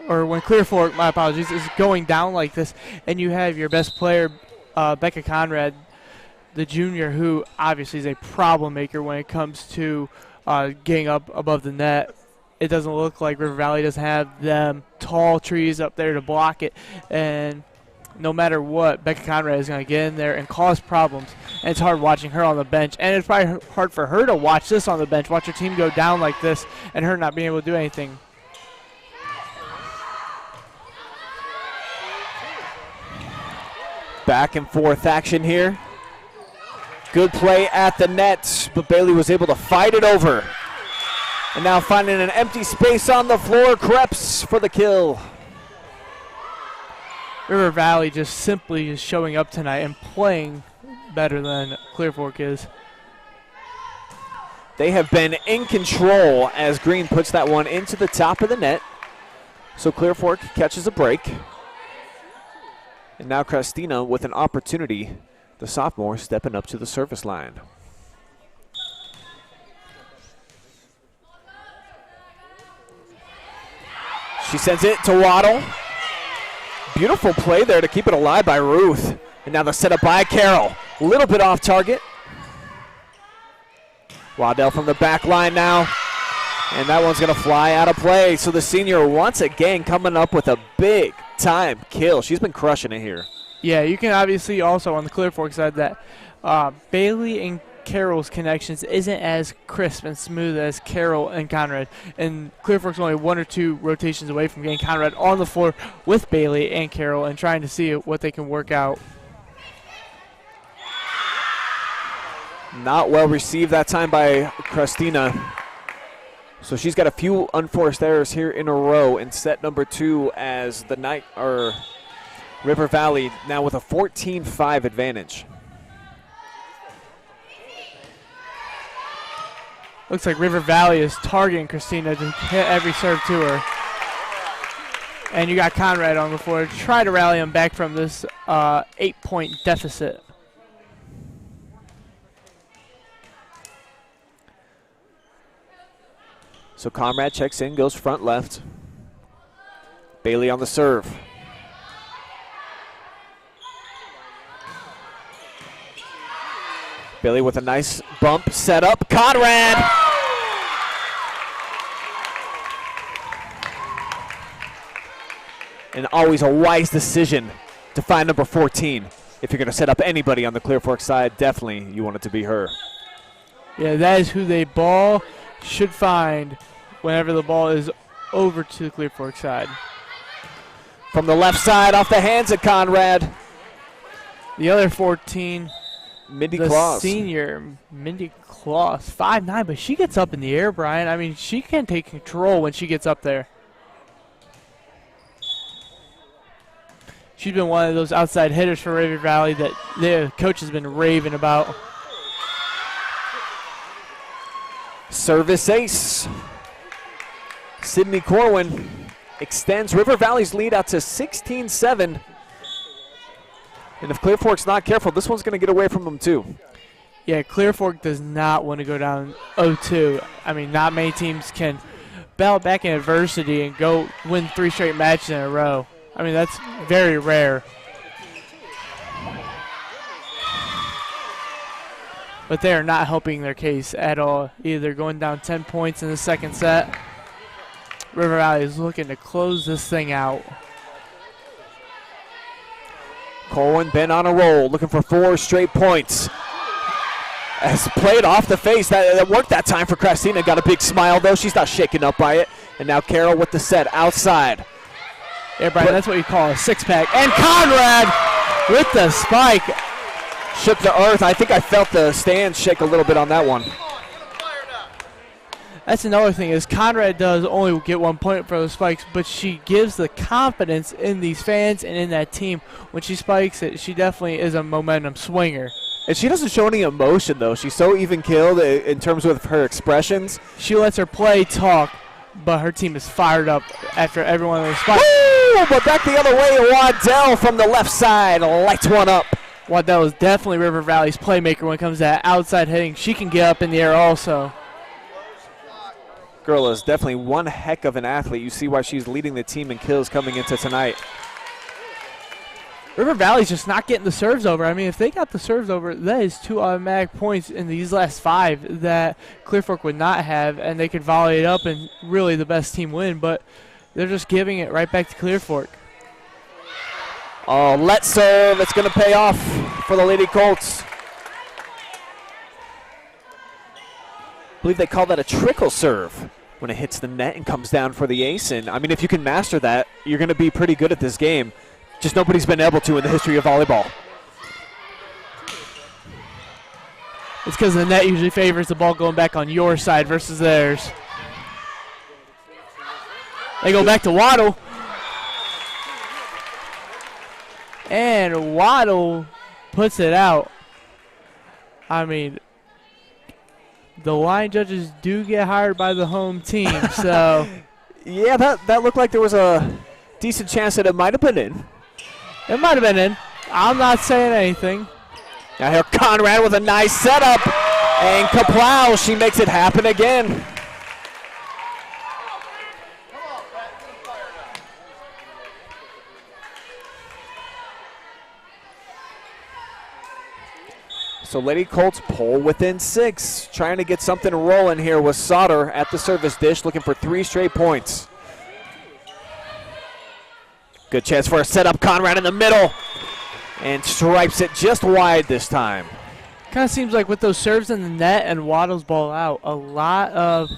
[SPEAKER 9] when Clear Fork, my apologies, is going down like this, and you have your best player, Becca Conrad, the junior, who obviously is a problem maker when it comes to getting up above the net. It doesn't look like River Valley doesn't have them tall trees up there to block it, and no matter what, Becca Conrad is going to get in there and cause problems. And it's hard watching her on the bench, and it's probably hard for her to watch this on the bench, watch her team go down like this, and her not being able to do anything.
[SPEAKER 2] Back and forth action here. Good play at the net, but Bailey was able to fight it over. And now finding an empty space on the floor, Krebs for the kill.
[SPEAKER 9] River Valley just simply is showing up tonight and playing better than Clear Fork is.
[SPEAKER 2] They have been in control as Green puts that one into the top of the net. So Clear Fork catches a break. And now Christina with an opportunity, the sophomore stepping up to the service line. She sends it to Waddle. Beautiful play there to keep it alive by Ruth. And now the setup by Carroll. A little bit off target. Waddell from the back line now. And that one's going to fly out of play. So the senior once again coming up with a big time kill. She's been crushing it here.
[SPEAKER 9] Yeah, you can obviously also on the Clear Fork side that Bailey and Carroll's connections isn't as crisp and smooth as Carroll and Conrad. And Clear Fork's only 1 or 2 rotations away from getting Conrad on the floor with Bailey and Carroll and trying to see what they can work out.
[SPEAKER 2] Not well received that time by Christina. So she's got a few unforced errors here in a row in set number 2 as the River Valley now with a 14-5 advantage.
[SPEAKER 9] Looks like River Valley is targeting Christina to hit every serve to her. And you got Conrad on the floor. Try to rally him back from this 8-point deficit.
[SPEAKER 2] So Conrad checks in, goes front left. Bailey on the serve. Bailey with a nice bump set up. Conrad! And always a wise decision to find number 14. If you're going to set up anybody on the Clear Fork side, definitely you want it to be her.
[SPEAKER 9] Yeah, that is who they should find whenever the ball is over to the Clear Fork side.
[SPEAKER 2] From the left side, off the hands of Conrad.
[SPEAKER 9] The other 14,
[SPEAKER 2] Mindy
[SPEAKER 9] the
[SPEAKER 2] Claus.
[SPEAKER 9] senior, Mindy Claus, 5'9", but she gets up in the air, Brian. I mean, she can take control when she gets up there. she's been one of those outside hitters for River Valley that the coach has been raving about.
[SPEAKER 2] Service ace. Sydney Corwin extends River Valley's lead out to 16-7. And if Clear Fork's not careful, this one's going to get away from them too.
[SPEAKER 9] Yeah, Clear Fork does not want to go down 0-2. I mean, not many teams can battle back in adversity and go win 3 straight matches in a row. I mean, that's very rare. But they are not helping their case at all. Either going down 10 points in the second set. River Valley is looking to close this thing out.
[SPEAKER 2] Corwin been on a roll, looking for 4 straight points. Has played off the face. That worked that time for Christina. Got a big smile, though. She's not shaken up by it. And now Carroll with the set outside.
[SPEAKER 9] Yeah, Brian, that's what you call a six-pack. And Conrad with the spike.
[SPEAKER 2] Shook the earth. I think I felt the stand shake a little bit on that one.
[SPEAKER 9] That's another thing is Conrad does only get 1 point for those spikes, but she gives the confidence in these fans and in that team. When she spikes it, she definitely is a momentum swinger.
[SPEAKER 2] And she doesn't show any emotion, though. She's so even-keeled in terms of her expressions.
[SPEAKER 9] She lets her play talk, but her team is fired up after every one of those spikes.
[SPEAKER 2] Woo! But back the other way, Waddell from the left side lights one up.
[SPEAKER 9] Waddell is definitely River Valley's playmaker when it comes to that outside hitting. She can get up in the air also.
[SPEAKER 2] Girl is definitely one heck of an athlete. You see why she's leading the team in kills coming into tonight.
[SPEAKER 9] River Valley's just not getting the serves over. I mean, if they got the serves over, that is 2 automatic points in these last 5 that Clear Fork would not have, and they could volley it up and really the best team win, but they're just giving it right back to Clear Fork.
[SPEAKER 2] Oh, let's serve. It's going to pay off for the Lady Colts. I believe they call that a trickle serve when it hits the net and comes down for the ace. And, I mean, if you can master that, you're going to be pretty good at this game. Just nobody's been able to in the history of volleyball.
[SPEAKER 9] It's because the net usually favors the ball going back on your side versus theirs. They go back to Waddle. And Waddle puts it out. I mean, the line judges do get hired by the home team, so.
[SPEAKER 2] Yeah, that looked like there was a decent chance that it might have been in.
[SPEAKER 9] It might have been in. I'm not saying anything.
[SPEAKER 2] Now here Conrad with a nice setup. And Kaplow, she makes it happen again. So Lady Colts pull within 6. Trying to get something rolling here with Sauter at the service dish, looking for 3 straight points. Good chance for a setup. Conrad in the middle. And stripes it just wide this time.
[SPEAKER 9] Kind of seems like with those serves in the net and Waddle's ball out, a lot of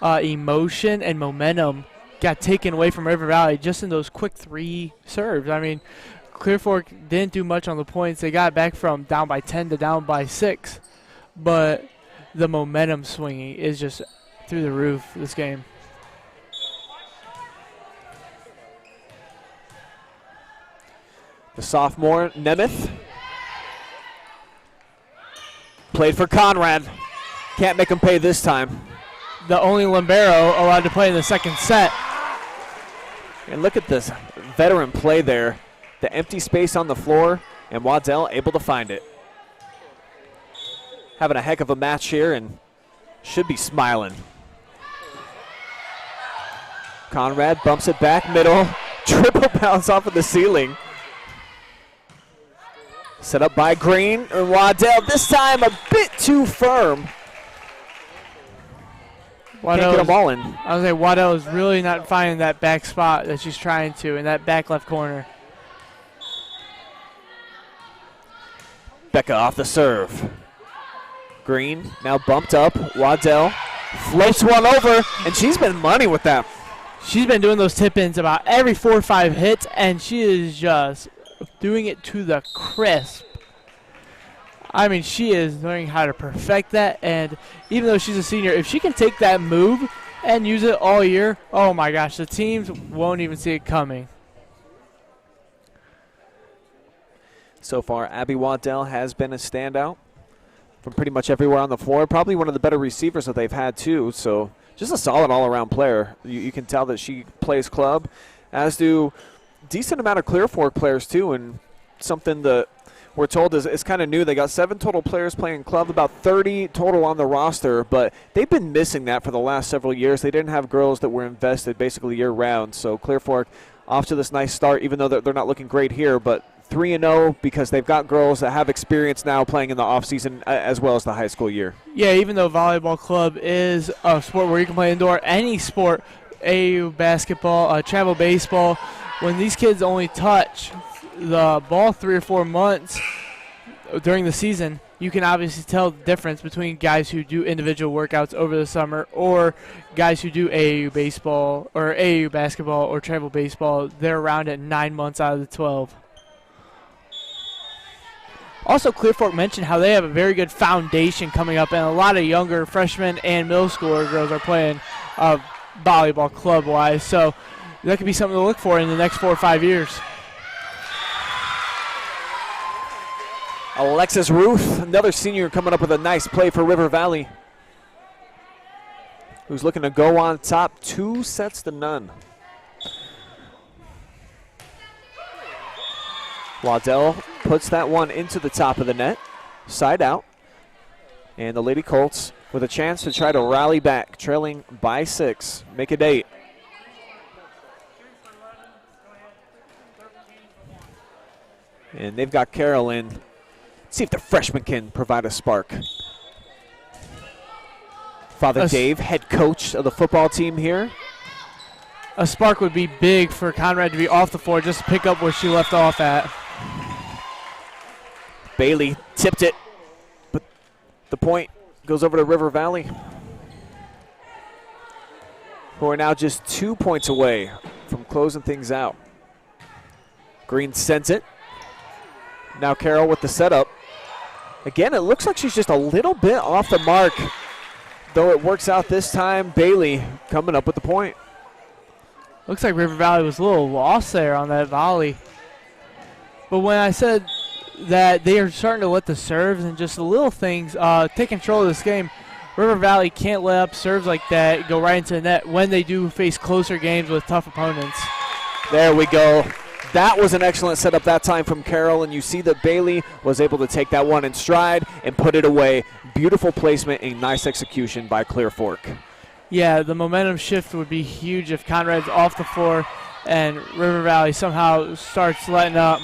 [SPEAKER 9] emotion and momentum got taken away from River Valley just in those quick 3 serves. I mean, Clear Fork didn't do much on the points. They got back from down by 10 to down by 6. But the momentum swinging is just through the roof this game.
[SPEAKER 2] The sophomore, Nemeth. Played for Conrad. Can't make him pay this time.
[SPEAKER 9] The only libero allowed to play in the second set.
[SPEAKER 2] And look at this veteran play there. The empty space on the floor, and Waddell able to find it. Having a heck of a match here and should be smiling. Conrad bumps it back middle. Triple bounce off of the ceiling. Set up by Green and Waddell. This time a bit too firm. Can't get them all in.
[SPEAKER 9] I was like, Waddell is really not finding that back spot that she's trying to in that back left corner.
[SPEAKER 2] Becca off the serve. Green now bumped up. Waddell floats one over, and she's been money with that.
[SPEAKER 9] She's been doing those tip-ins about every 4 or 5 hits, and she is just doing it to the crisp. I mean, she is learning how to perfect that, and even though she's a senior, if she can take that move and use it all year, oh my gosh, the teams won't even see it coming.
[SPEAKER 2] So far, Abby Waddell has been a standout from pretty much everywhere on the floor. Probably one of the better receivers that they've had, too. So just a solid all-around player. You can tell that she plays club, as do decent amount of Clear Fork players, too, and something that we're told is kind of new. They got 7 total players playing club, about 30 total on the roster, but they've been missing that for the last several years. They didn't have girls that were invested basically year-round. So Clear Fork off to this nice start, even though they're not looking great here, but 3-0 because they've got girls that have experience now playing in the offseason as well as the high school year.
[SPEAKER 9] Yeah, even though volleyball club is a sport where you can play indoor, any sport, AU basketball, travel baseball, when these kids only touch the ball 3 or 4 months during the season, you can obviously tell the difference between guys who do individual workouts over the summer or guys who do AAU baseball or AAU basketball or travel baseball. They're around at 9 months out of the 12. Also, Clear Fork mentioned how they have a very good foundation coming up, and a lot of younger freshmen and middle schooler girls are playing volleyball club-wise. So that could be something to look for in the next 4 or 5 years.
[SPEAKER 2] Alexis Ruth, another senior, coming up with a nice play for River Valley, who's looking to go on top 2-0. Waddell puts that one into the top of the net, side out. And the Lady Colts with a chance to try to rally back, trailing by 6, make it 8. And they've got Carroll in. See if the freshman can provide a spark. Father Dave, head coach of the football team here.
[SPEAKER 9] A spark would be big for Conrad to be off the floor, just to pick up where she left off at.
[SPEAKER 2] Bailey tipped it, but the point goes over to River Valley, who are now just 2 points away from closing things out. Green sends it. Now Carroll with the setup. Again, it looks like she's just a little bit off the mark, though it works out this time. Bailey coming up with the point.
[SPEAKER 9] Looks like River Valley was a little lost there on that volley. But when I said that they are starting to let the serves and just the little things take control of this game, River Valley can't let up serves like that go right into the net when they do face closer games with tough opponents.
[SPEAKER 2] There we go. That was an excellent setup that time from Carroll, and you see that Bailey was able to take that one in stride and put it away. Beautiful placement and nice execution by Clear Fork.
[SPEAKER 9] Yeah, the momentum shift would be huge if Conrad's off the floor and River Valley somehow starts letting up.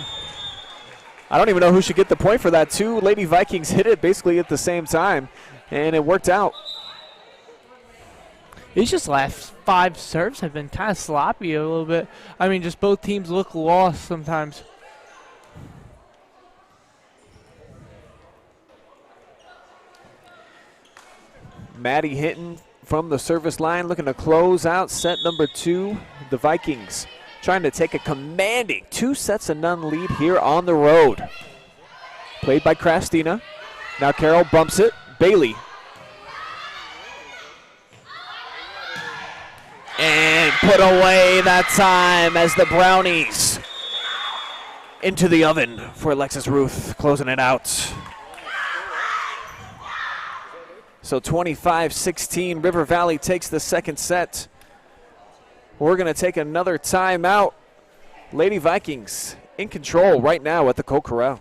[SPEAKER 2] I don't even know who should get the point for that. 2 Lady Vikings hit it basically at the same time, and it worked out.
[SPEAKER 9] These just last 5 serves have been kind of sloppy a little bit. I mean, just both teams look lost sometimes.
[SPEAKER 2] Maddie Hinton from the service line looking to close out set number 2. The Vikings trying to take a commanding 2-0 lead here on the road. Played by Krastina. Now Carroll bumps it. Bailey. And put away that time as the Brownies into the oven for Alexis Ruth, closing it out. So 25-16, River Valley takes the second set. We're going to take another timeout. Lady Vikings in control right now at the Colt Corral.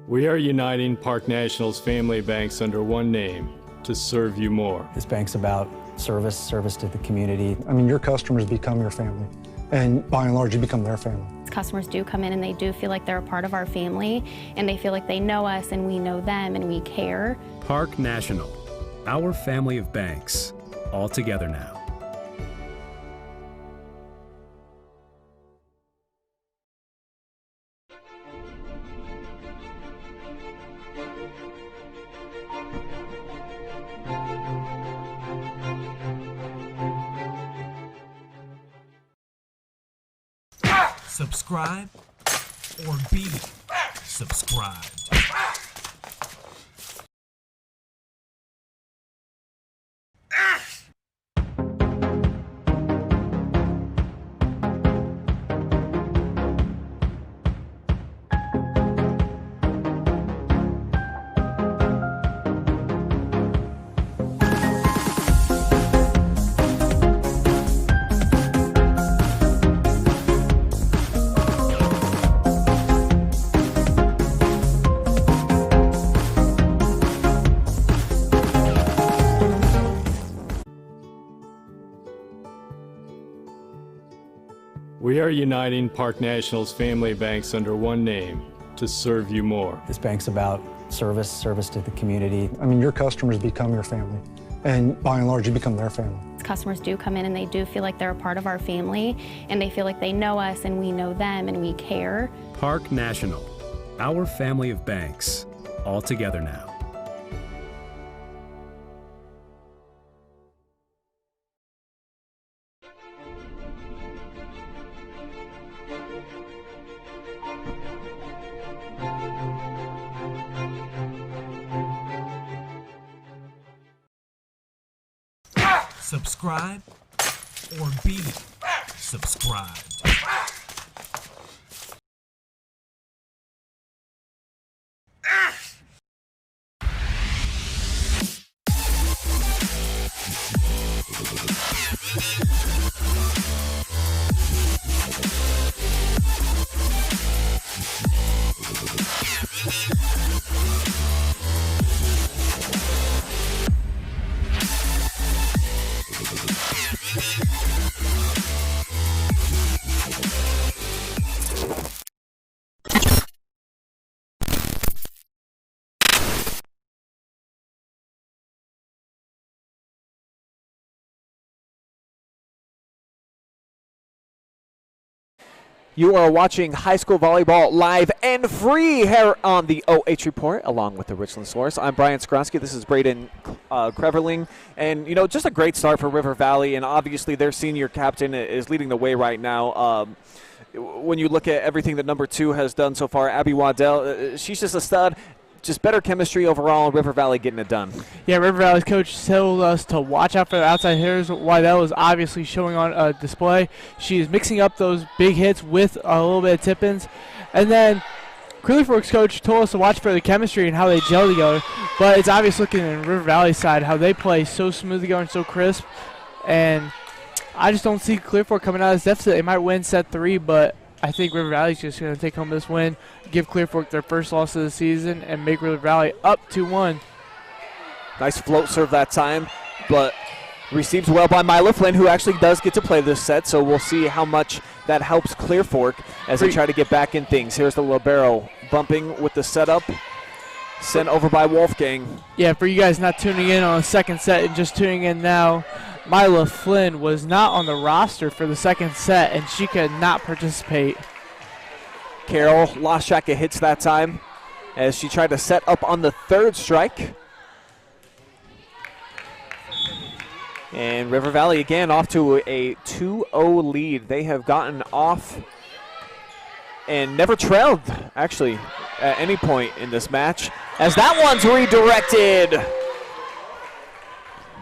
[SPEAKER 3] We are uniting Park National's family banks under one name to serve you more.
[SPEAKER 4] This bank's about service to the community.
[SPEAKER 5] I mean, your customers become your family, and by and large, you become their family.
[SPEAKER 6] Customers do come in and they do feel like they're a part of our family, and they feel like they know us and we know them and we care.
[SPEAKER 7] Park National, our family of banks, all together now.
[SPEAKER 8] Subscribe or be subscribed.
[SPEAKER 3] We are uniting Park National's family banks under one name to serve you more.
[SPEAKER 4] This bank's about service to the community.
[SPEAKER 5] I mean, your customers become your family, and by and large, you become their family.
[SPEAKER 6] Customers do come in and they do feel like they're a part of our family, and they feel like they know us and we know them and we care.
[SPEAKER 7] Park National, our family of banks, all together now.
[SPEAKER 8] Subscribe or be subscribed.
[SPEAKER 2] You are watching high school volleyball live and free here on the OH Report, along with the Richland Source. I'm Brian Skronsky. This is Braden Kreverling. And, you know, just a great start for River Valley. And obviously their senior captain is leading the way right now. When you look at everything that number 2 has done so far, Abby Waddell, she's just a stud. Just better chemistry overall, River Valley getting it done.
[SPEAKER 9] Yeah, River Valley's coach told us to watch out for the outside hitters. Waddell is obviously showing on display. She is mixing up those big hits with a little bit of tip-ins. And then Clear Fork's coach told us to watch for the chemistry and how they gel together. But it's obvious looking in River Valley's side how they play so smooth together and so crisp. And I just don't see Clear Fork coming out of this deficit. They might win set 3, but I think River Valley's just going to take home this win, give Clear Fork their first loss of the season, and make River Valley up 2-1.
[SPEAKER 2] Nice float serve that time, but received well by Mila Flynn, who actually does get to play this set, so we'll see how much that helps Clear Fork as they try to get back in things. Here's the libero bumping with the setup, sent over by Wolfgang.
[SPEAKER 9] Yeah, for you guys not tuning in on the second set and just tuning in now, Mila Flynn was not on the roster for the second set, and she could not participate.
[SPEAKER 2] Carol lost track of hits that time as she tried to set up on the third strike. And River Valley again off to a 2-0 lead. They have gotten off and never trailed, actually, at any point in this match, as that one's redirected.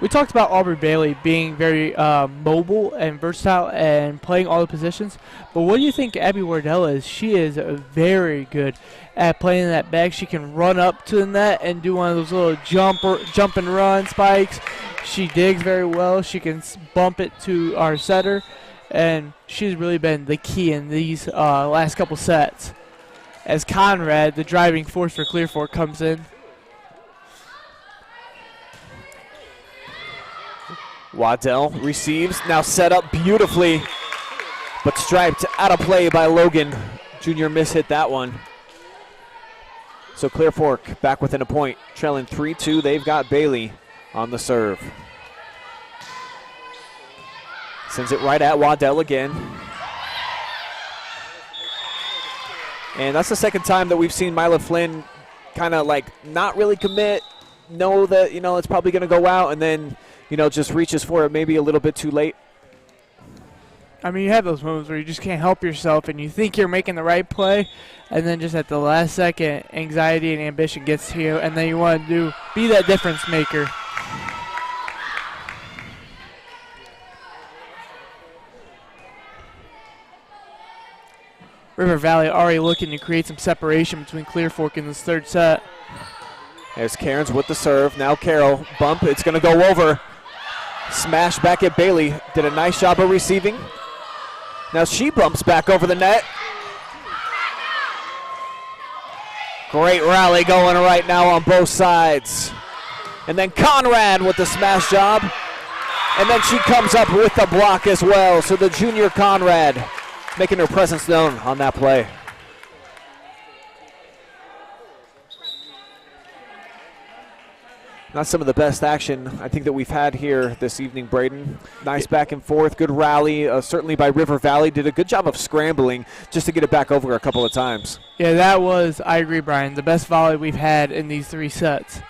[SPEAKER 9] We talked about Aubrey Bailey being very mobile and versatile and playing all the positions. But what do you think Abby Wardell is? She is very good at playing in that bag. She can run up to the net and do one of those little jump and run spikes. She digs very well. She can bump it to our setter. And she's really been the key in these last couple sets. As Conrad, the driving force for Clear Fork, comes in.
[SPEAKER 2] Waddell receives, now set up beautifully, but striped out of play by Logan. Junior mishit that one. So Clear Fork back within a point, trailing 3-2. They've got Bailey on the serve. Sends it right at Waddell again. And that's the second time that we've seen Mila Flynn kind of like not really commit, know that, you know, it's probably going to go out, and then, you know, just reaches for it maybe a little bit too late.
[SPEAKER 9] I mean, you have those moments where you just can't help yourself and you think you're making the right play, and then just at the last second, anxiety and ambition gets to you, and then you want to be that difference maker. River Valley already looking to create some separation between Clear Fork in this third set.
[SPEAKER 2] There's Cairns with the serve. Now Carroll, bump, it's going to go over. Smash back at Bailey. Did a nice job of receiving. Now she bumps back over the net. Great rally going right now on both sides. And then Conrad with the smash job. And then she comes up with the block as well. So the junior Conrad making her presence known on that play. Not some of the best action I think that we've had here this evening, Braden. Nice back and forth, good rally, certainly by River Valley. Did a good job of scrambling just to get it back over a couple of times.
[SPEAKER 9] Yeah, that was, I agree, Brian, the best volley we've had in these 3 sets.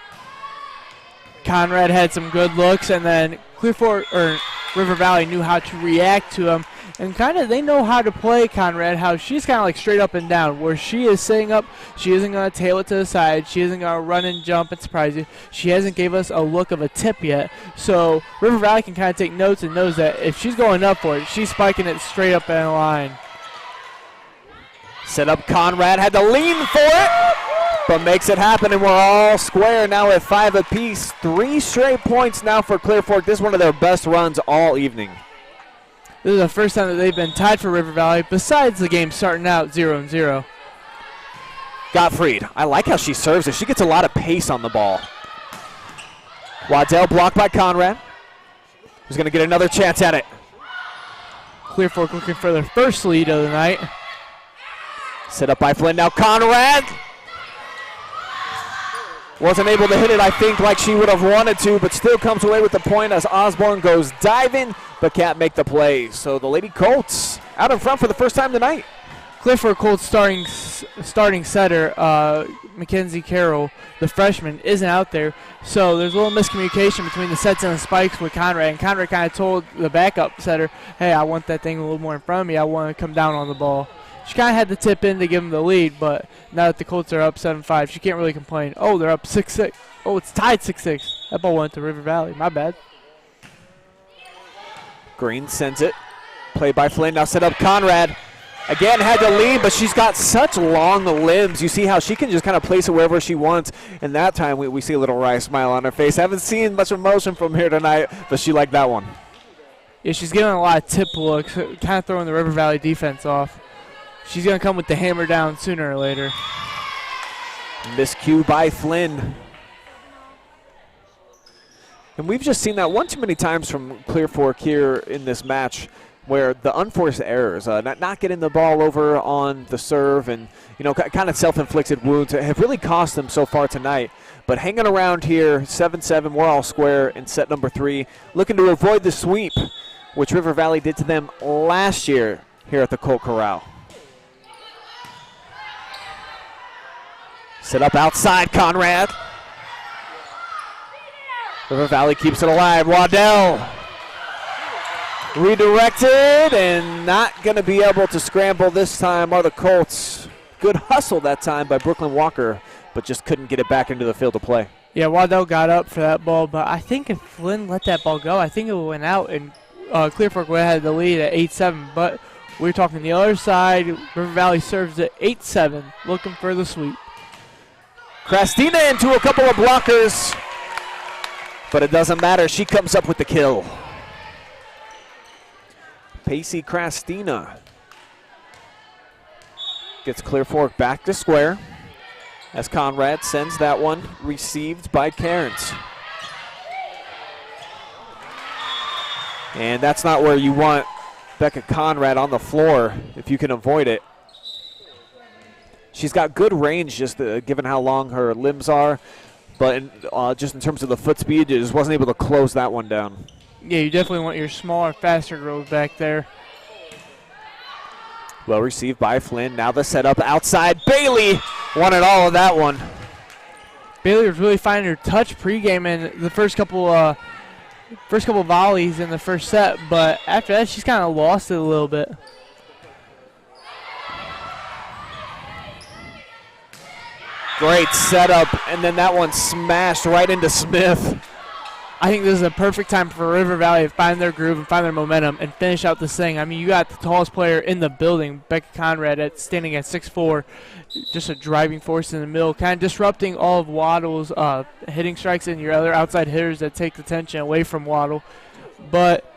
[SPEAKER 9] Conrad had some good looks, and then River Valley knew how to react to him. And kind of they know how to play Conrad, how she's kind of like straight up and down. Where she is sitting up, she isn't going to tail it to the side. She isn't going to run and jump and surprise you. She hasn't gave us a look of a tip yet. So River Valley can kind of take notes and knows that if she's going up for it, she's spiking it straight up in the line.
[SPEAKER 2] Set up Conrad, had to lean for it, but makes it happen, and we're all square now at 5 apiece. 3 straight points now for Clear Fork. This is one of their best runs all evening.
[SPEAKER 9] This is the first time that they've been tied for River Valley, besides the game starting out 0-0.
[SPEAKER 2] Gottfried, I like how she serves it. She gets a lot of pace on the ball. Waddell blocked by Conrad. Who's going to get another chance at it.
[SPEAKER 9] Clear Fork looking for their first lead of the night.
[SPEAKER 2] Set up by Flynn. Now Conrad wasn't able to hit it, I think, like she would have wanted to, but still comes away with the point as Osborne goes diving, but can't make the play. So the Lady Colts out in front for the first time tonight.
[SPEAKER 9] Clear Fork Colts starting setter, Mackenzie Carroll, the freshman, isn't out there. So there's a little miscommunication between the sets and the spikes with Conrad. And Conrad kind of told the backup setter, hey, I want that thing a little more in front of me. I want to come down on the ball. She kind of had to tip in to give them the lead, but now that the Colts are up 7-5, she can't really complain. Oh, they're up 6-6. Oh, it's tied 6-6. That ball went to River Valley. My bad.
[SPEAKER 2] Green sends it. Play by Flynn. Now set up Conrad. Again, had to lead, but she's got such long limbs. You see how she can just kind of place it wherever she wants. And that time we see a little wry smile on her face. Haven't seen much emotion from here tonight, but she liked that one.
[SPEAKER 9] Yeah, she's getting a lot of tip looks, kind of throwing the River Valley defense off. She's going to come with the hammer down sooner or later.
[SPEAKER 2] Miscue by Flynn. And we've just seen that one too many times from Clear Fork here in this match, where the unforced errors, not getting the ball over on the serve and, you know, kind of self-inflicted wounds have really cost them so far tonight. But hanging around here, 7-7, we're all square in set number 3, looking to avoid the sweep, which River Valley did to them last year here at the Colt Corral. Set up outside, Conrad. River Valley keeps it alive. Waddell redirected and not going to be able to scramble this time are the Colts. Good hustle that time by Brooklyn Walker, but just couldn't get it back into the field of play.
[SPEAKER 9] Yeah, Waddell got up for that ball, but I think if Flynn let that ball go, I think it went out, and Clear Fork would have had the lead at 8-7. But we're talking the other side. River Valley serves at 8-7, looking for the sweep.
[SPEAKER 2] Krastina into a couple of blockers, but it doesn't matter. She comes up with the kill. Pacey Krastina gets Clear Fork back to square as Conrad sends that one, received by Cairns. And that's not where you want Becca Conrad on the floor if you can avoid it. She's got good range just given how long her limbs are, but just in terms of the foot speed, just wasn't able to close that one down.
[SPEAKER 9] Yeah, you definitely want your smaller, faster girls back there.
[SPEAKER 2] Well received by Flynn. Now the setup outside. Bailey wanted all of that one.
[SPEAKER 9] Bailey was really finding her touch pregame in the first couple first couple volleys in the first set, but after that she's kind of lost it a little bit.
[SPEAKER 2] Great setup, and then that one smashed right into Smith.
[SPEAKER 9] I think this is a perfect time for River Valley to find their groove and find their momentum and finish out this thing. I mean, you got the tallest player in the building, Becca Conrad, standing at 6'4", just a driving force in the middle, kind of disrupting all of Waddle's hitting strikes and your other outside hitters that take the tension away from Waddle. But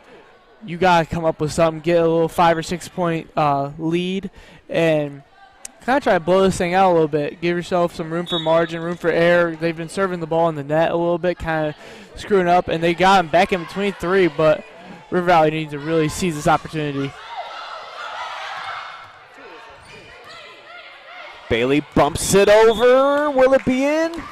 [SPEAKER 9] you got to come up with something, get a little 5 or 6 point lead, and kind of try to blow this thing out a little bit. Give yourself some room for margin, room for error. They've been serving the ball in the net a little bit, kind of screwing up, and they got him back in between 3, but River Valley needs to really seize this opportunity.
[SPEAKER 2] Bailey bumps it over. Will it be in?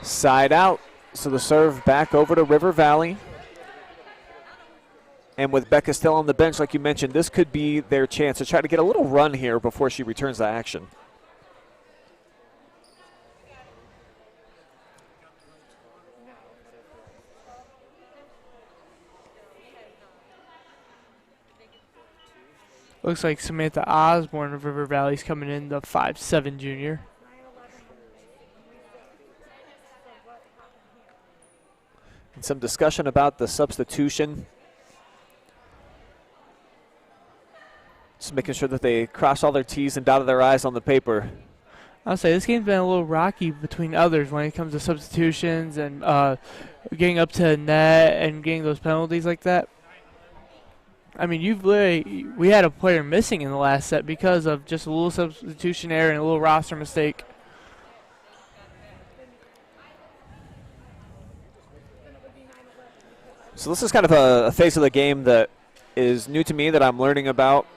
[SPEAKER 2] Side out. So the serve back over to River Valley. And with Becca still on the bench, like you mentioned, this could be their chance to try to get a little run here before she returns to action.
[SPEAKER 9] Looks like Samantha Osborne of River Valley's coming in, the 5'7" junior.
[SPEAKER 2] And some discussion about the substitution. Just making sure that they cross all their T's and dotted their I's on the paper.
[SPEAKER 9] I'll say this game's been a little rocky between others when it comes to substitutions and getting up to the net and getting those penalties like that. I mean, we had a player missing in the last set because of just a little substitution error and a little roster mistake.
[SPEAKER 2] So this is kind of a phase of the game that is new to me that I'm learning about.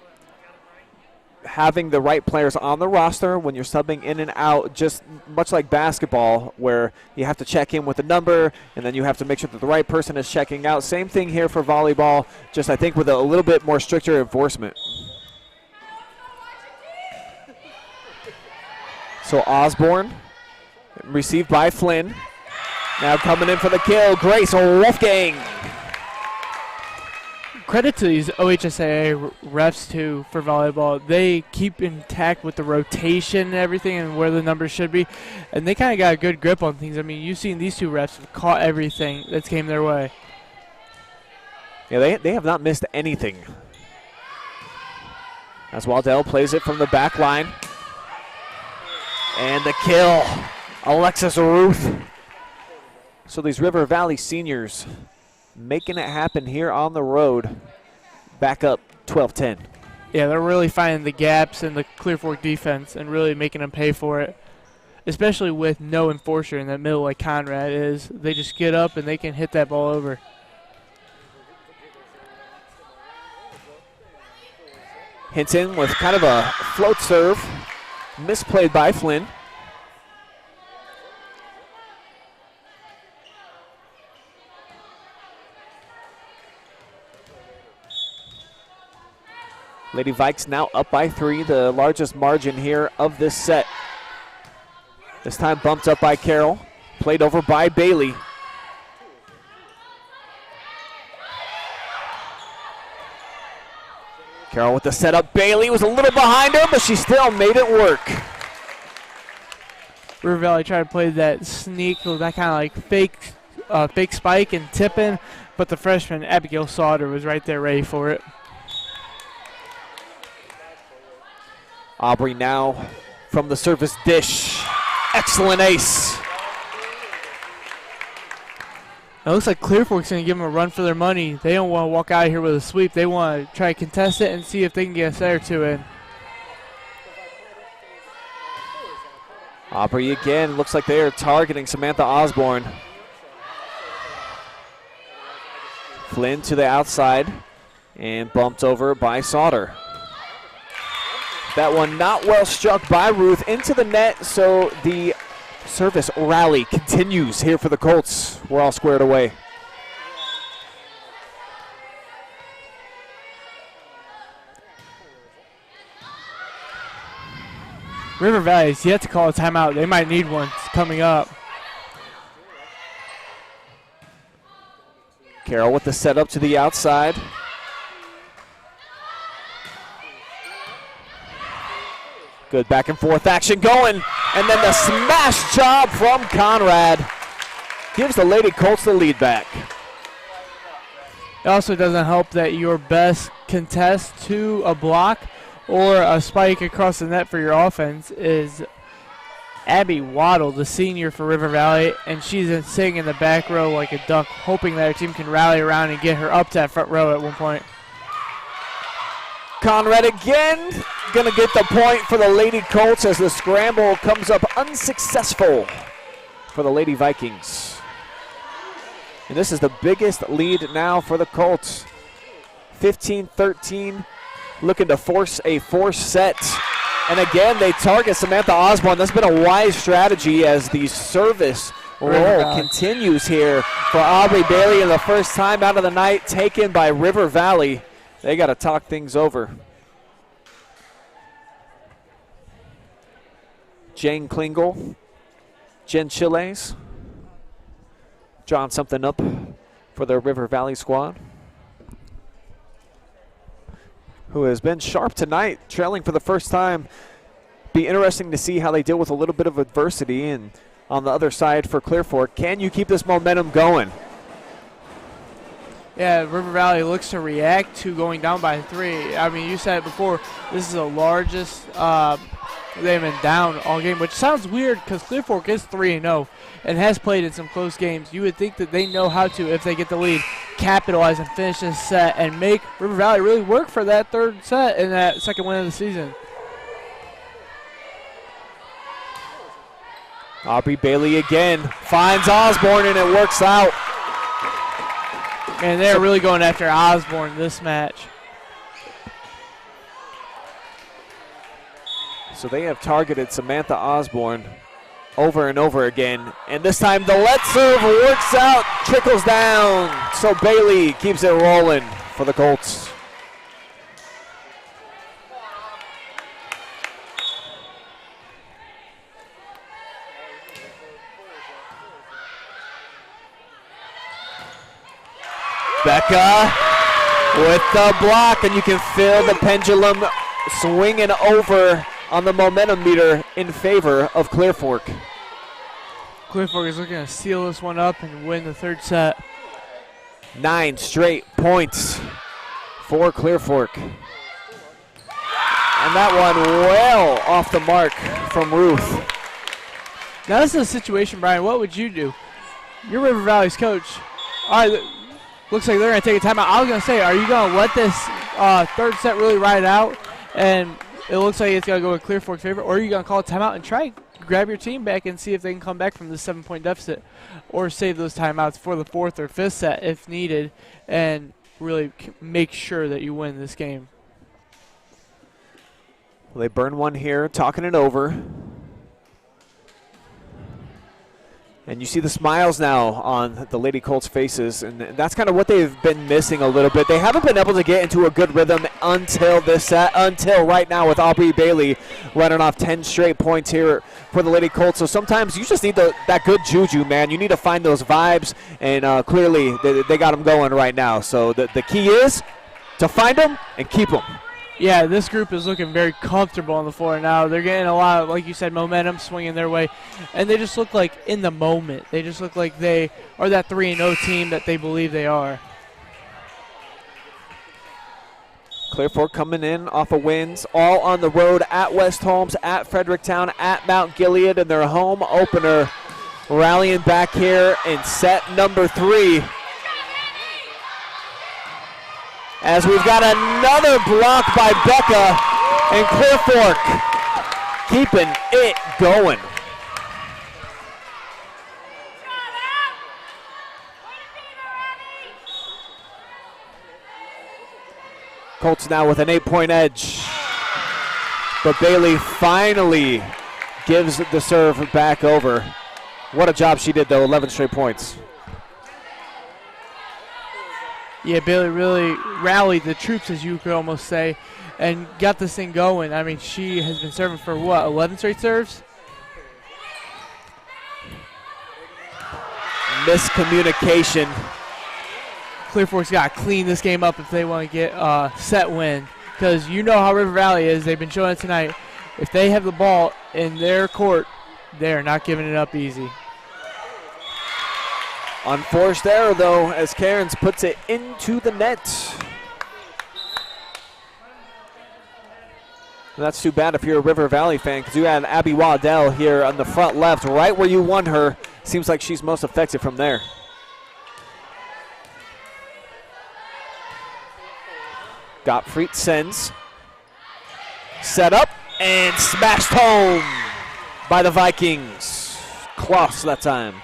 [SPEAKER 2] Having the right players on the roster when you're subbing in and out, just much like basketball, where you have to check in with a number and then you have to make sure that the right person is checking out. Same thing here for volleyball, just I think with a little bit more stricter enforcement. So Osborne, received by Flynn. Now coming in for the kill, Grace Wolfgang.
[SPEAKER 9] Credit to these OHSAA refs, too, for volleyball. They keep intact with the rotation and everything and where the numbers should be, and they kind of got a good grip on things. I mean, you've seen these two refs have caught everything that's came their way.
[SPEAKER 2] Yeah, they have not missed anything. As Waddell plays it from the back line. And the kill, Alexis Ruth. So these River Valley seniors making it happen here on the road. Back up 12-10.
[SPEAKER 9] Yeah, they're really finding the gaps in the Clear Fork defense and really making them pay for it, especially with no enforcer in that middle like Conrad is. They just get up and they can hit that ball over.
[SPEAKER 2] Hinton with kind of a float serve. Misplayed by Flynn. Lady Vikes now up by 3, the largest margin here of this set. This time bumped up by Carroll, played over by Bailey. Carroll with the setup. Bailey was a little behind her, but she still made it work.
[SPEAKER 9] River Valley tried to play that sneak, that kind of like fake spike and tipping, but the freshman Abigail Sauter was right there ready for it.
[SPEAKER 2] Aubrey now from the service dish. Excellent ace.
[SPEAKER 9] It looks like Clear Fork's going to give them a run for their money. They don't want to walk out of here with a sweep. They want to try to contest it and see if they can get a set or two in.
[SPEAKER 2] Aubrey again. Looks like they are targeting Samantha Osborne. Flynn to the outside and bumped over by Sauter. That one not well struck by Ruth into the net, so the service rally continues here for the Colts. We're all squared away.
[SPEAKER 9] River Valley has yet to call a timeout. They might need one coming up.
[SPEAKER 2] Carroll with the setup to the outside. Good back and forth action going. And then the smash job from Conrad gives the Lady Colts the lead back.
[SPEAKER 9] It also doesn't help that your best contest to a block or a spike across the net for your offense is Abby Waddle, the senior for River Valley, and she's sitting in the back row like a duck, hoping that her team can rally around and get her up to that front row at one point.
[SPEAKER 2] Conrad again gonna get the point for the Lady Colts as the scramble comes up unsuccessful for the Lady Vikings. And this is the biggest lead now for the Colts. 15-13, looking to force a fourth set. And again, they target Samantha Osborne. That's been a wise strategy as the service roll continues here for Aubrey Bailey, and the first time out of the night taken by River Valley. They got to talk things over. Jane Klingel, Jen Chiles, drawing something up for the River Valley squad, who has been sharp tonight, trailing for the first time. Be interesting to see how they deal with a little bit of adversity. And on the other side for Clear Fork, can you keep this momentum going?
[SPEAKER 9] Yeah, River Valley looks to react to going down by 3. I mean, you said it before, this is the largest they've been down all game, which sounds weird because Clear Fork is 3-0 and has played in some close games. You would think that they know how to, if they get the lead, capitalize and finish this set and make River Valley really work for that third set and that second win of the season.
[SPEAKER 2] Aubrey Bailey again finds Osborne, and it works out.
[SPEAKER 9] And they're really going after Osborne this match.
[SPEAKER 2] So they have targeted Samantha Osborne over and over again. And this time the let serve works out, trickles down. So Bailey keeps it rolling for the Colts. Becca with the block, and you can feel the pendulum swinging over on the momentum meter in favor of Clear Fork.
[SPEAKER 9] Clear Fork is looking to seal this one up and win the third set.
[SPEAKER 2] 9 straight points for Clear Fork. And that one well off the mark from Ruth.
[SPEAKER 9] Now this is a situation, Brian, what would you do? You're River Valley's coach. All right, looks like they're going to take a timeout. I was going to say, are you going to let this third set really ride out? And it looks like it's going to go in Clear Fork's favor. Or are you going to call a timeout and try grab your team back and see if they can come back from the 7-point deficit? Or save those timeouts for the fourth or fifth set if needed and really make sure that you win this game.
[SPEAKER 2] Well, they burn one here, talking it over. And you see the smiles now on the Lady Colts faces, and that's kind of what they've been missing a little bit. They haven't been able to get into a good rhythm until this set, until right now with Aubrey Bailey running off 10 straight points here for the Lady Colts. So sometimes you just need that good juju, man. You need to find those vibes, and clearly they got them going right now. So the key is to find them and keep them.
[SPEAKER 9] Yeah, this group is looking very comfortable on the floor now. They're getting a lot of, like you said, momentum swinging their way. And they just look like in the moment. They just look like they are that 3-0 team that they believe they are.
[SPEAKER 2] Clear Fork coming in off of wins, all on the road at West Holmes, at Fredericktown, at Mount Gilead, and their home opener rallying back here in set number 3. As we've got another block by Becca, and Clear Fork keeping it going. Colts now with an 8-point edge. But Bailey finally gives the serve back over. What a job she did, though, 11 straight points.
[SPEAKER 9] Yeah, Bailey really rallied the troops, as you could almost say, and got this thing going. I mean, she has been serving for, what, 11 straight serves?
[SPEAKER 2] Miscommunication
[SPEAKER 9] Clear Fork's got to clean this game up if they want to get a set win. Because you know how River Valley is. They've been showing it tonight. If they have the ball in their court, they're not giving it up easy.
[SPEAKER 2] Unforced error, though, as Cairns puts it into the net. And that's too bad if you're a River Valley fan, because you had Abby Waddell here on the front left, right where you won her. Seems like she's most effective from there. Gottfried sends. Set up and smashed home by the Vikings. Kloss that time.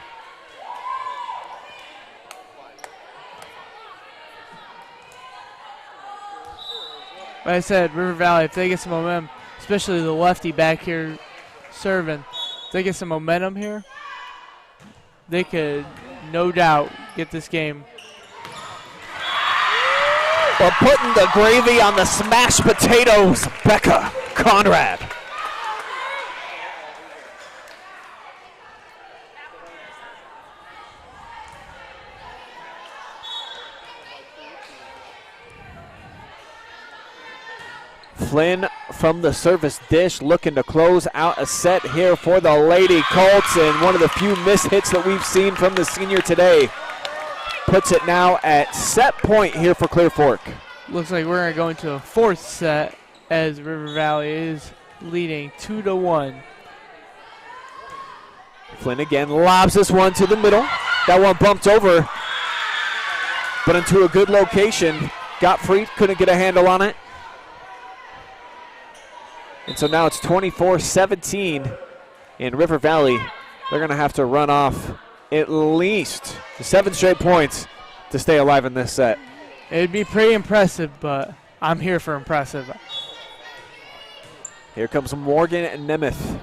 [SPEAKER 9] Like I said, River Valley, if they get some momentum, especially the lefty back here serving, if they get some momentum here, they could no doubt get this game.
[SPEAKER 2] But putting the gravy on the smashed potatoes, Becca Conrad. Flynn from the service dish looking to close out a set here for the Lady Colts, and one of the few missed hits that we've seen from the senior today. Puts it now at set point here for Clear Fork.
[SPEAKER 9] Looks like we're going to go into a fourth set as River Valley is leading 2-1.
[SPEAKER 2] Flynn again lobs this one to the middle. That one bumped over, but into a good location. Gottfried couldn't get a handle on it. And so now it's 24-17 in River Valley. They're going to have to run off at least 7 straight points to stay alive in this set.
[SPEAKER 9] It'd be pretty impressive, but I'm here for impressive.
[SPEAKER 2] Here comes Morgan and Nemeth.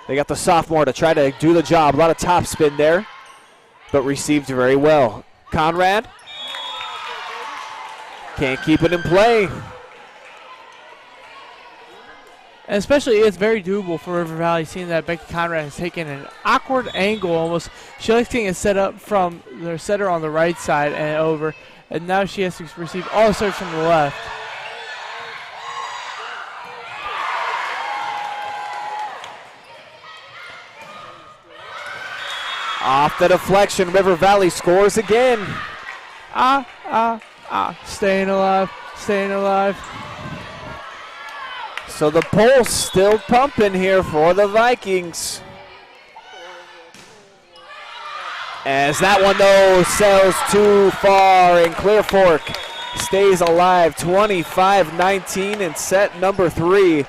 [SPEAKER 2] They got the sophomore to try to do the job. A lot of top spin there, but received very well. Conrad can't keep it in play.
[SPEAKER 9] And especially, it's very doable for River Valley, seeing that Becky Conrad has taken an awkward angle almost. She likes getting a set up from their setter on the right side and over. And now she has to receive all the serves from the left.
[SPEAKER 2] Off the deflection, River Valley scores again.
[SPEAKER 9] Staying alive, staying alive.
[SPEAKER 2] So the pulse still pumping here for the Vikings. As that one, though, sails too far, and Clear Fork stays alive, 25-19 in set number 3.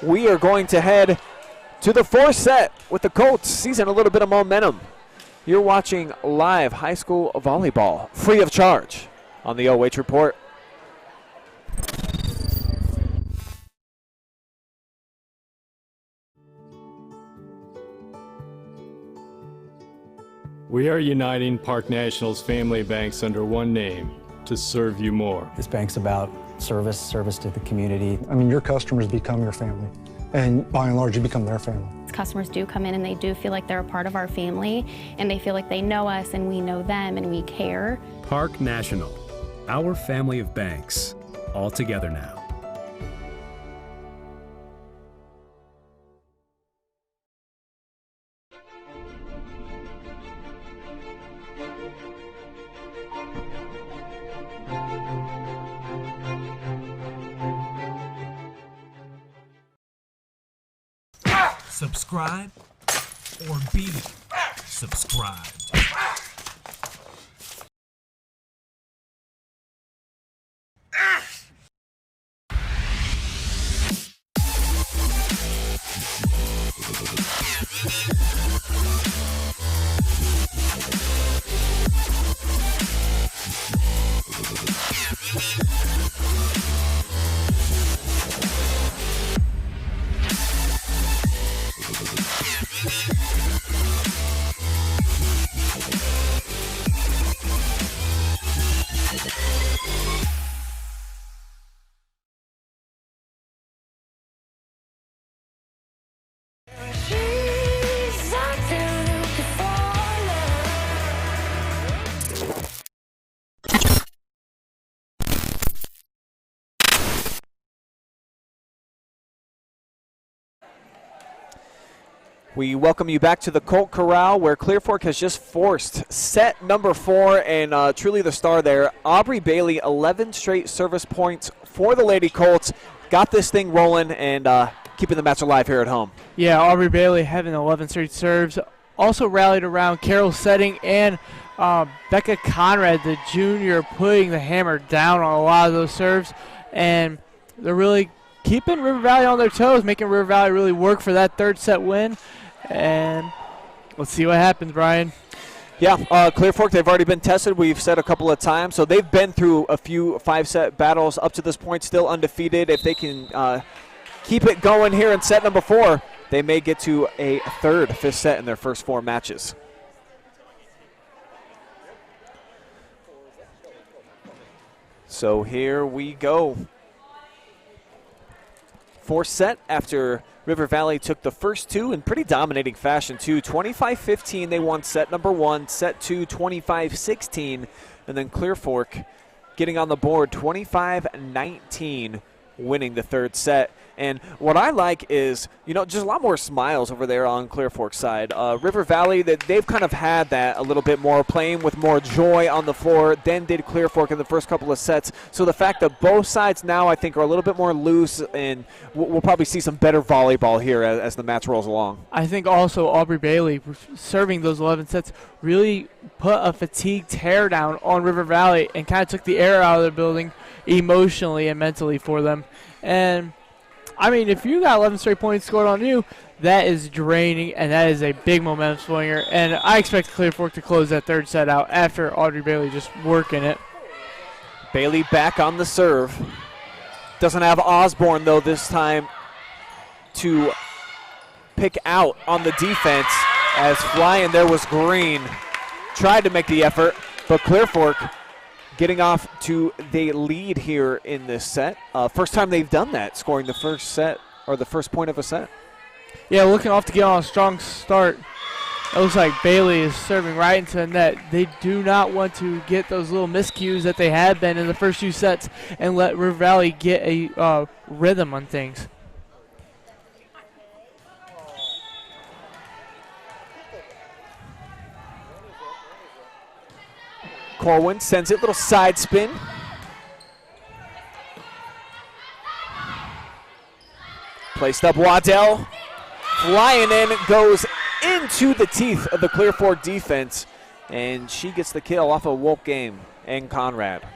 [SPEAKER 2] We are going to head to the 4th set with the Colts seizing a little bit of momentum. You're watching live high school volleyball, free of charge, on the OH Report.
[SPEAKER 3] We are uniting Park National's family banks under one name to serve you more.
[SPEAKER 4] This bank's about service to the community.
[SPEAKER 5] I mean, your customers become your family, and by and large, you become their family.
[SPEAKER 6] Customers do come in and they do feel like they're a part of our family, and they feel like they know us and we know them and we care.
[SPEAKER 7] Park National, our family of banks, all together now.
[SPEAKER 8] Subscribe or be subscribed.
[SPEAKER 2] We welcome you back to the Colt Corral, where Clear Fork has just forced set number 4, and truly the star there, Aubrey Bailey, 11 straight service points for the Lady Colts. Got this thing rolling and keeping the match alive here at home.
[SPEAKER 9] Yeah, Aubrey Bailey having 11 straight serves. Also rallied around Carol Setting and Becca Conrad, the junior, putting the hammer down on a lot of those serves. And they're really keeping River Valley on their toes, making River Valley really work for that third set win. And let's see what happens, Brian.
[SPEAKER 2] Yeah, Clear Fork, they've already been tested. We've said a couple of times. So they've been through a few 5-set battles up to this point, still undefeated. If they can keep it going here in set number 4, they may get to a 5th set in their first 4 matches. So here we go. 4th set after River Valley took the first 2 in pretty dominating fashion, too. 25-15, they won set number 1. Set 2, 25-16. And then Clear Fork getting on the board, 25-19, winning the 3rd set. And what I like is, just a lot more smiles over there on Clear Fork's side. River Valley, they've kind of had that a little bit more, playing with more joy on the floor than did Clear Fork in the first couple of sets. So the fact that both sides now, I think, are a little bit more loose, and we'll probably see some better volleyball here as the match rolls along.
[SPEAKER 9] I think also Aubrey Bailey, serving those 11 sets, really put a fatigue tear down on River Valley and kind of took the air out of the building emotionally and mentally for them. And I mean, if you got 11 straight points scored on you, that is draining, and that is a big momentum swinger. And I expect Clear Fork to close that 3rd set out after Audrey Bailey just working it.
[SPEAKER 2] Bailey back on the serve. Doesn't have Osborne, though, this time to pick out on the defense, as flying there was Green. Tried to make the effort, but Clear Fork getting off to the lead here in this set. First time they've done that, scoring the first set or the first point of a set.
[SPEAKER 9] Yeah, looking off to get on a strong start. It looks like Bailey is serving right into the net. They do not want to get those little miscues that they had been in the first 2 sets and let River Valley get a rhythm on things.
[SPEAKER 2] Corwin sends it, little side spin. Placed up Waddell. Flying in, goes into the teeth of the Clear Fork defense. And she gets the kill off of Wolf Game and Conrad.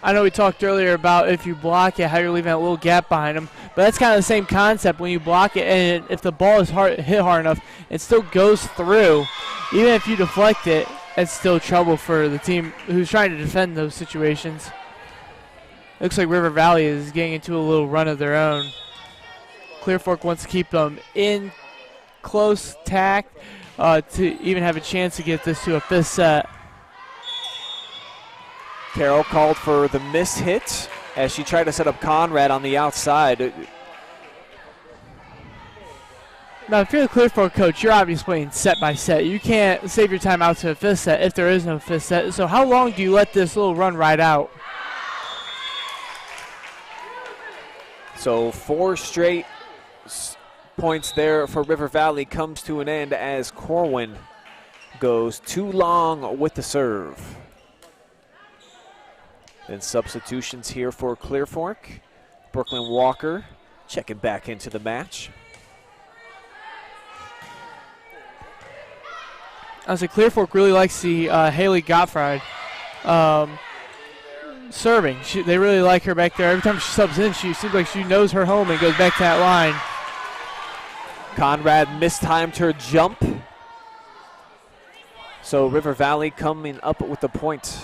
[SPEAKER 9] I know we talked earlier about if you block it, how you're leaving a little gap behind them. But that's kind of the same concept when you block it, and if the ball is hit hard enough, it still goes through. Even if you deflect it, it's still trouble for the team who's trying to defend those situations. Looks like River Valley is getting into a little run of their own. Clear Fork wants to keep them in close tact to even have a chance to get this to a 5th set.
[SPEAKER 2] Carroll called for the miss hit as she tried to set up Conrad on the outside.
[SPEAKER 9] Now, if you're the Clear Fork coach, you're obviously playing set by set. You can't save your time out to a 5th set if there is no 5th set. So how long do you let this little run ride out?
[SPEAKER 2] So 4 straight points there for River Valley comes to an end as Corwin goes too long with the serve. Then substitutions here for Clear Fork. Brooklyn Walker checking back into the match.
[SPEAKER 9] I say Clear Fork really likes the Haley Gottfried serving. They really like her back there. Every time she subs in, she seems like she knows her home and goes back to that line.
[SPEAKER 2] Conrad mistimed her jump. So River Valley coming up with the point.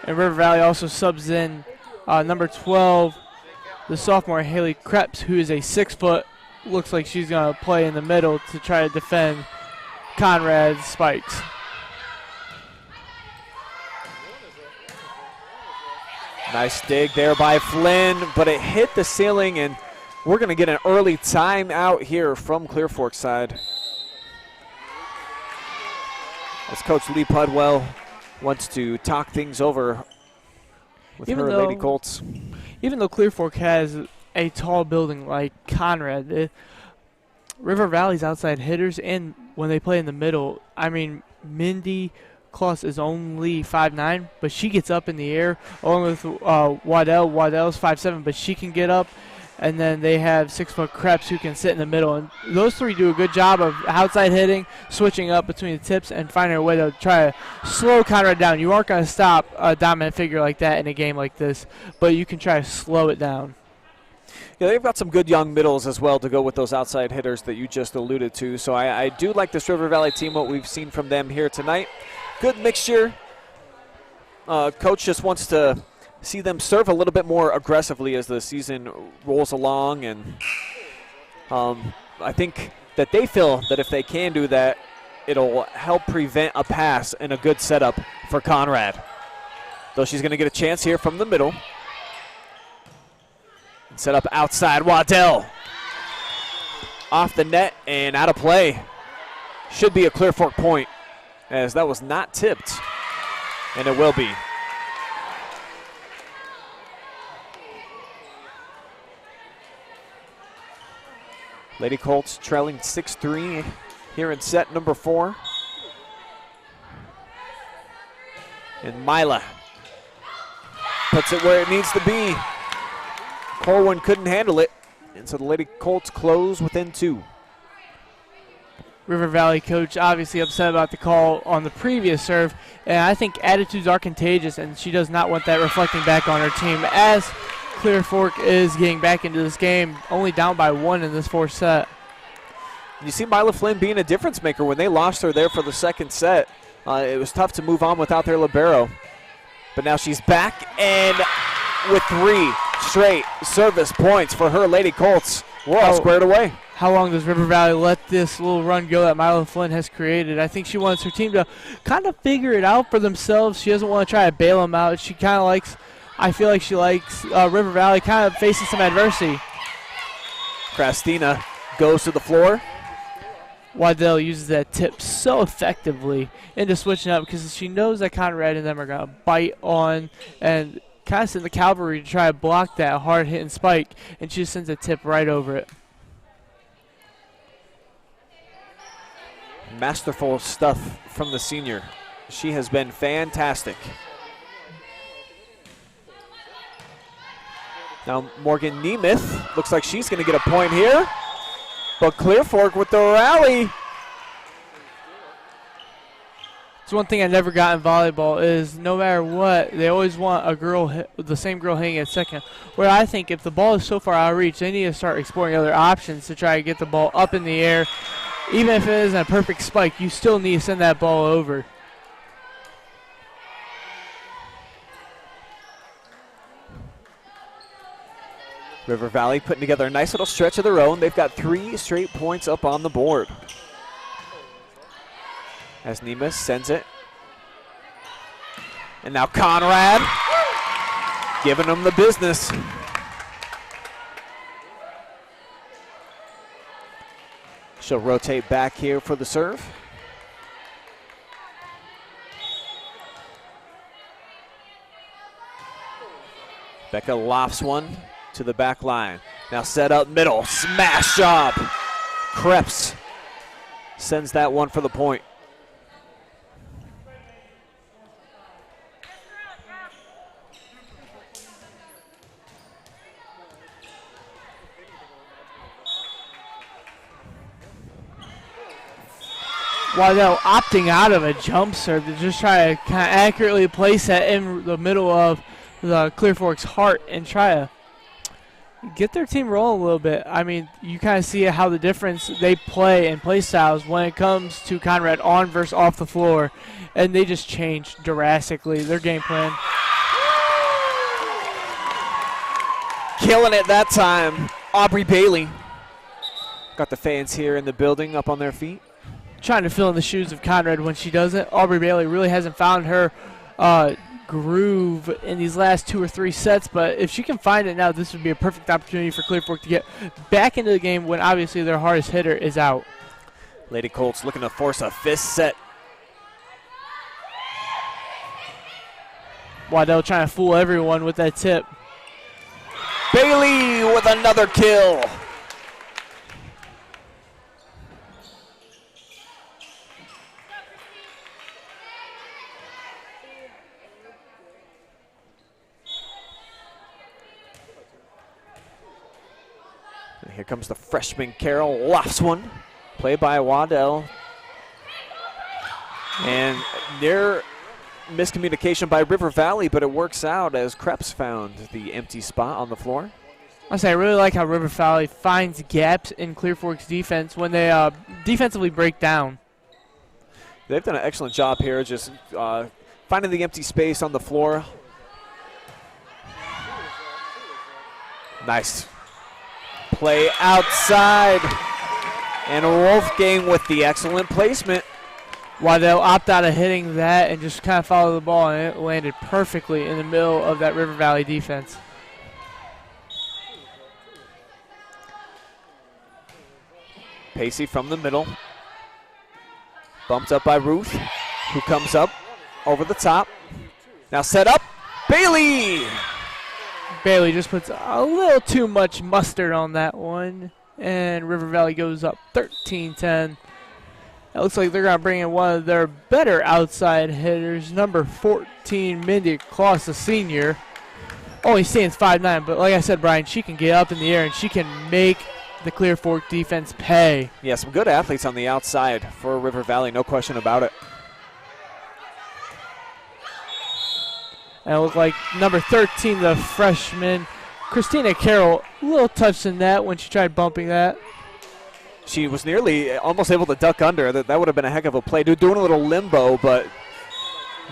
[SPEAKER 9] And River Valley also subs in number 12, the sophomore Haley Krebs, who is a 6-foot. Looks like she's going to play in the middle to try to defend Conrad's spikes.
[SPEAKER 2] Nice dig there by Flynn, but it hit the ceiling, and we're going to get an early timeout here from Clear Fork side. As Coach Lee Pudwell wants to talk things over with Lady Colts.
[SPEAKER 9] Even though Clear Fork has a tall building like Conrad. River Valley's outside hitters, and when they play in the middle, I mean, Mindy Kloss is only 5'9", but she gets up in the air, along with Waddell. Waddell's 5'7", but she can get up. And then they have 6-foot Krebs who can sit in the middle. And those three do a good job of outside hitting, switching up between the tips, and finding a way to try to slow Conrad down. You aren't going to stop a dominant figure like that in a game like this, but you can try to slow it down.
[SPEAKER 2] Yeah, they've got some good young middles as well to go with those outside hitters that you just alluded to. So I do like this River Valley team, what we've seen from them here tonight. Good mixture. Coach just wants to see them serve a little bit more aggressively as the season rolls along, and I think that they feel that if they can do that, it'll help prevent a pass and a good setup for Conrad. Though she's going to get a chance here from the middle. Set up outside, Waddell. Off the net and out of play. Should be a Clear Fork point, as that was not tipped, and it will be. Lady Colts trailing 6-3 here in set number 4. And Mila puts it where it needs to be. Corwin couldn't handle it, and so the Lady Colts close within 2.
[SPEAKER 9] River Valley coach obviously upset about the call on the previous serve, and I think attitudes are contagious, and she does not want that reflecting back on her team, as Clear Fork is getting back into this game, only down by 1 in this 4th set.
[SPEAKER 2] You see Mila Flynn being a difference maker. When they lost her there for the 2nd set, it was tough to move on without their libero. But now she's back, and with 3 straight service points for her Lady Colts. We're all squared away.
[SPEAKER 9] How long does River Valley let this little run go that Mila Flynn has created? I think she wants her team to kind of figure it out for themselves. She doesn't want to try to bail them out. She kind of likes, I feel like she likes River Valley kind of facing some adversity.
[SPEAKER 2] Christina goes to the floor.
[SPEAKER 9] Waddell uses that tip so effectively into switching up because she knows that Conrad and them are going to bite on and kind of send the cavalry to try to block that hard-hitting spike, and she just sends a tip right over it.
[SPEAKER 2] Masterful stuff from the senior. She has been fantastic. Now Morgan Nemeth looks like she's going to get a point here, but Clear Fork with the rally.
[SPEAKER 9] It's one thing I never got in volleyball is no matter what, they always want a girl, the same girl hitting at second. Where I think if the ball is so far out of reach, they need to start exploring other options to try to get the ball up in the air. Even if it isn't a perfect spike, you still need to send that ball over.
[SPEAKER 2] River Valley putting together a nice little stretch of their own. They've got 3 straight points up on the board. As Nemeth sends it. And now Conrad giving them the business. She'll rotate back here for the serve. Becca lofts one to the back line. Now set up middle, smash job. Krebs sends that one for the point.
[SPEAKER 9] Waddell opting out of a jump serve to just try to kind of accurately place that in the middle of the Clear Fork's heart and try to get their team rolling a little bit. I mean, you kind of see how the difference they play in play styles when it comes to Conrad on versus off the floor, and they just changed drastically their game plan.
[SPEAKER 2] Killing it that time, Aubrey Bailey. Got the fans here in the building up on their feet.
[SPEAKER 9] Trying to fill in the shoes of Conrad when she does it. Aubrey Bailey really hasn't found her groove in these last 2 or 3 sets, but if she can find it now, this would be a perfect opportunity for Clear Fork to get back into the game when obviously their hardest hitter is out.
[SPEAKER 2] Lady Colts looking to force a 5th set.
[SPEAKER 9] Waddell trying to fool everyone with that tip.
[SPEAKER 2] Bailey with another kill. And here comes the freshman Carroll, lofts one. Play by Waddell. And near miscommunication by River Valley, but it works out as Krebs found the empty spot on the floor.
[SPEAKER 9] I really like how River Valley finds gaps in Clear Fork's defense when they defensively break down.
[SPEAKER 2] They've done an excellent job here, just finding the empty space on the floor. Nice play outside. And Wolfgang with the excellent placement.
[SPEAKER 9] Waddell opt out of hitting that and just kind of follow the ball, and it landed perfectly in the middle of that River Valley defense.
[SPEAKER 2] Pacey from the middle. Bumped up by Ruth, who comes up over the top. Now set up, Bailey!
[SPEAKER 9] Bailey just puts a little too much mustard on that one, and River Valley goes up 13-10. It looks like they're going to bring in one of their better outside hitters, number 14, Mindy Kloss, a senior. Only stands 5'9", but like I said, Brian, she can get up in the air and she can make the Clear Fork defense pay.
[SPEAKER 2] Yeah, some good athletes on the outside for River Valley, no question about it.
[SPEAKER 9] And it looked like number 13, the freshman, Christina Carroll, a little touched in that when she tried bumping that.
[SPEAKER 2] She was nearly almost able to duck under. That would have been a heck of a play. Doing a little limbo, but